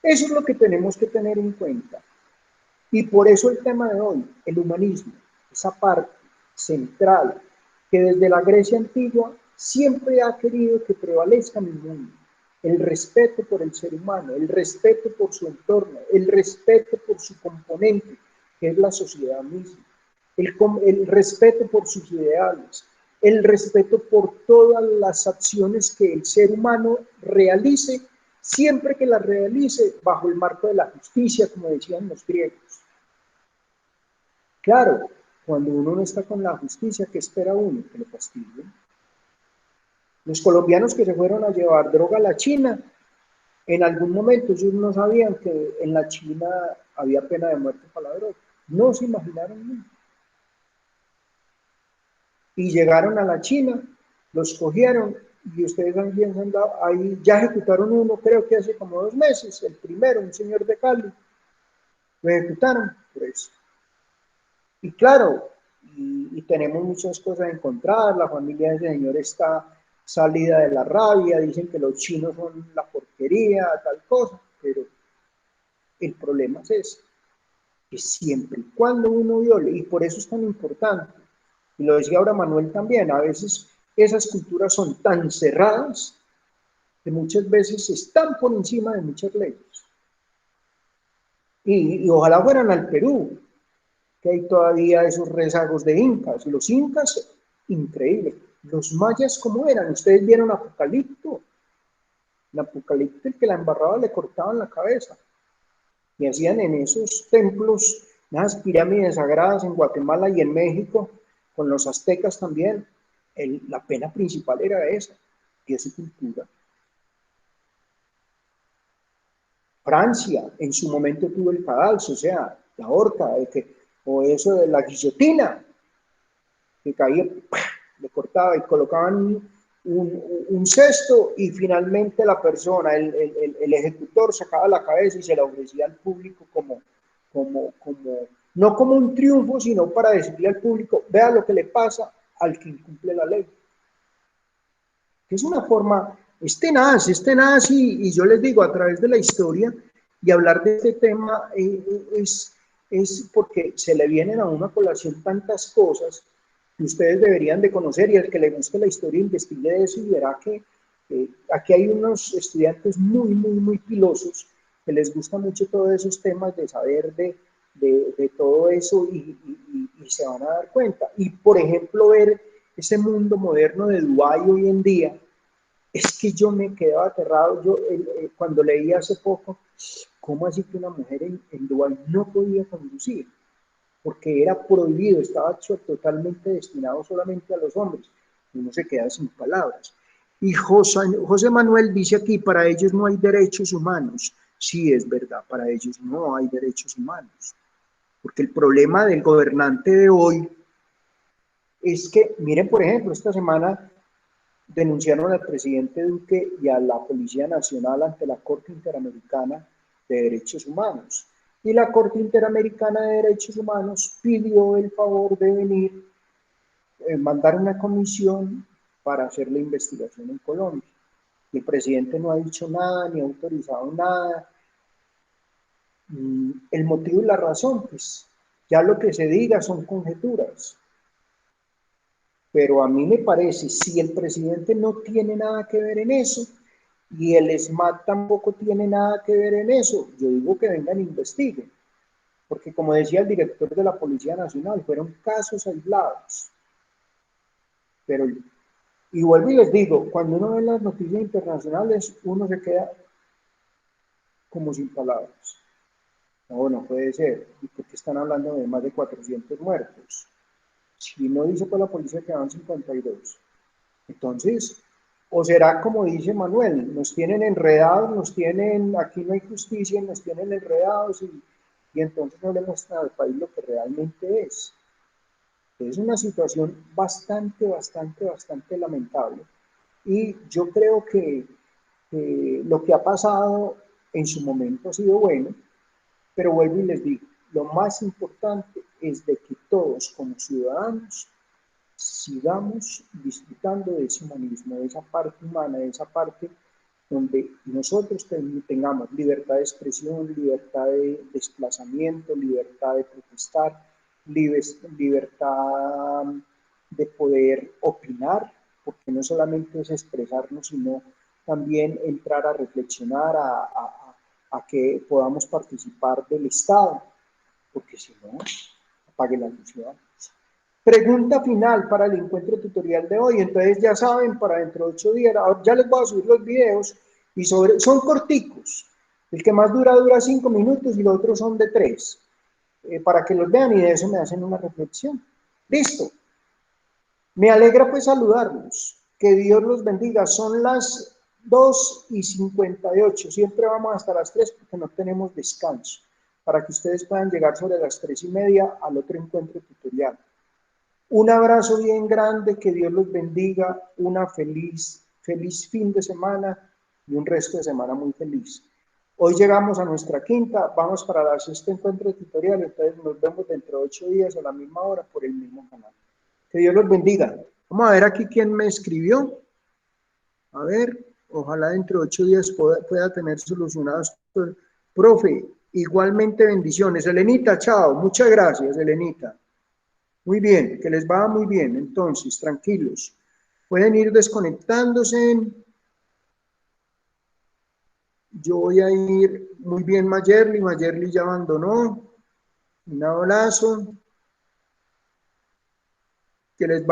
eso es lo que tenemos que tener en cuenta. Y por eso el tema de hoy, el humanismo, esa parte central que desde la Grecia antigua siempre ha querido que prevalezca en el mundo. El respeto por el ser humano, el respeto por su entorno, el respeto por su componente, que es la sociedad misma, el respeto por sus ideales, el respeto por todas las acciones que el ser humano realice, siempre que las realice bajo el marco de la justicia, como decían los griegos. Claro, cuando uno no está con la justicia, ¿qué espera uno? Que lo castiguen. Los colombianos que se fueron a llevar droga a la China, en algún momento ellos no sabían que en la China había pena de muerte para la droga. No se imaginaron nunca. Y llegaron a la China, los cogieron y ustedes también han dado, ahí ya ejecutaron uno, creo que hace como 2 meses, el primero, un señor de Cali, lo ejecutaron por eso. Y claro, y tenemos muchas cosas encontradas, la familia de ese señor está salida de la rabia, dicen que los chinos son la porquería, tal cosa, pero el problema es ese, que siempre y cuando uno viole, y por eso es tan importante, y lo decía ahora Manuel también, a veces esas culturas son tan cerradas que muchas veces están por encima de muchas leyes. Y ojalá fueran al Perú, que hay todavía esos rezagos de incas. Los incas, increíble. Los mayas, ¿cómo eran? Ustedes vieron Apocalipto. En Apocalipto, el que la embarraba le cortaban la cabeza. Y hacían en esos templos, unas pirámides sagradas en Guatemala y en México, con los aztecas también, la pena principal era esa, pieza y cultura. Francia en su momento tuvo el cadalso, o sea, la horca, o eso de la guillotina, que caía, le cortaba y colocaban un cesto y finalmente la persona, el ejecutor sacaba la cabeza y se la ofrecía al público no como un triunfo, sino para decirle al público, vea lo que le pasa al que incumple la ley. Es una forma, es tenaz y yo les digo, a través de la historia y hablar de este tema es porque se le vienen a una colación tantas cosas que ustedes deberían de conocer, y el que le guste la historia investigue de eso y verá que aquí hay unos estudiantes muy pilosos que les gusta mucho todos esos temas de saber de todo eso y se van a dar cuenta. Y por ejemplo ver ese mundo moderno de Dubái hoy en día, es que yo me quedaba aterrado. Yo cuando leí hace poco, ¿cómo así que una mujer en Dubái no podía conducir? Porque era prohibido, estaba totalmente destinado solamente a los hombres. Uno se queda sin palabras. Y José Manuel dice aquí, para ellos no hay derechos humanos. Sí, es verdad, para ellos no hay derechos humanos. Porque el problema del gobernante de hoy es que, miren, por ejemplo, esta semana denunciaron al presidente Duque y a la Policía Nacional ante la Corte Interamericana de Derechos Humanos. Y la Corte Interamericana de Derechos Humanos pidió el favor de venir, mandar una comisión para hacer la investigación en Colombia. El presidente no ha dicho nada, ni ha autorizado nada. El motivo y la razón, pues ya lo que se diga son conjeturas. Pero a mí me parece, si el presidente no tiene nada que ver en eso, y el SMAT tampoco tiene nada que ver en eso, yo digo que vengan e investiguen. Porque como decía el director de la Policía Nacional, fueron casos aislados. Pero, y vuelvo y les digo, cuando uno ve las noticias internacionales, uno se queda como sin palabras. No, no puede ser, porque están hablando de más de 400 muertos. Si no dice por la policía que van 52. Entonces, o será como dice Manuel, nos tienen enredados, aquí no hay justicia, nos tienen enredados y entonces no le muestran al país lo que realmente es. Es una situación bastante lamentable. Y yo creo que lo que ha pasado en su momento ha sido bueno, pero vuelvo y les digo, lo más importante es de que todos como ciudadanos sigamos disfrutando de ese humanismo, de esa parte humana, de esa parte donde nosotros tengamos libertad de expresión, libertad de desplazamiento, libertad de protestar, libertad de poder opinar, porque no solamente es expresarnos, sino también entrar a reflexionar, a que podamos participar del Estado, porque si no, apague la luz. Pregunta final para el encuentro tutorial de hoy. Entonces ya saben, para dentro de 8 días, ya les voy a subir los videos y son corticos. El que más dura 5 minutos y los otros son de 3. Para que los vean y de eso me hacen una reflexión. Listo. Me alegra pues saludarlos. Que Dios los bendiga. Son las 2:58. Siempre vamos hasta las 3 porque no tenemos descanso. Para que ustedes puedan llegar sobre las 3:30 al otro encuentro tutorial. Un abrazo bien grande, que Dios los bendiga, una feliz fin de semana y un resto de semana muy feliz. Hoy llegamos a nuestra quinta, vamos para la sexta encuentro tutorial, entonces nos vemos dentro de 8 días a la misma hora por el mismo canal. Que Dios los bendiga. Vamos a ver aquí quién me escribió. A ver, ojalá dentro de 8 días pueda tener solucionados. Profe, igualmente bendiciones. Elenita, chao. Muchas gracias, Elenita. Muy bien, que les va muy bien. Entonces, tranquilos. Pueden ir desconectándose. Yo voy a ir muy bien, Mayerly. Mayerly ya abandonó. Un abrazo. Que les va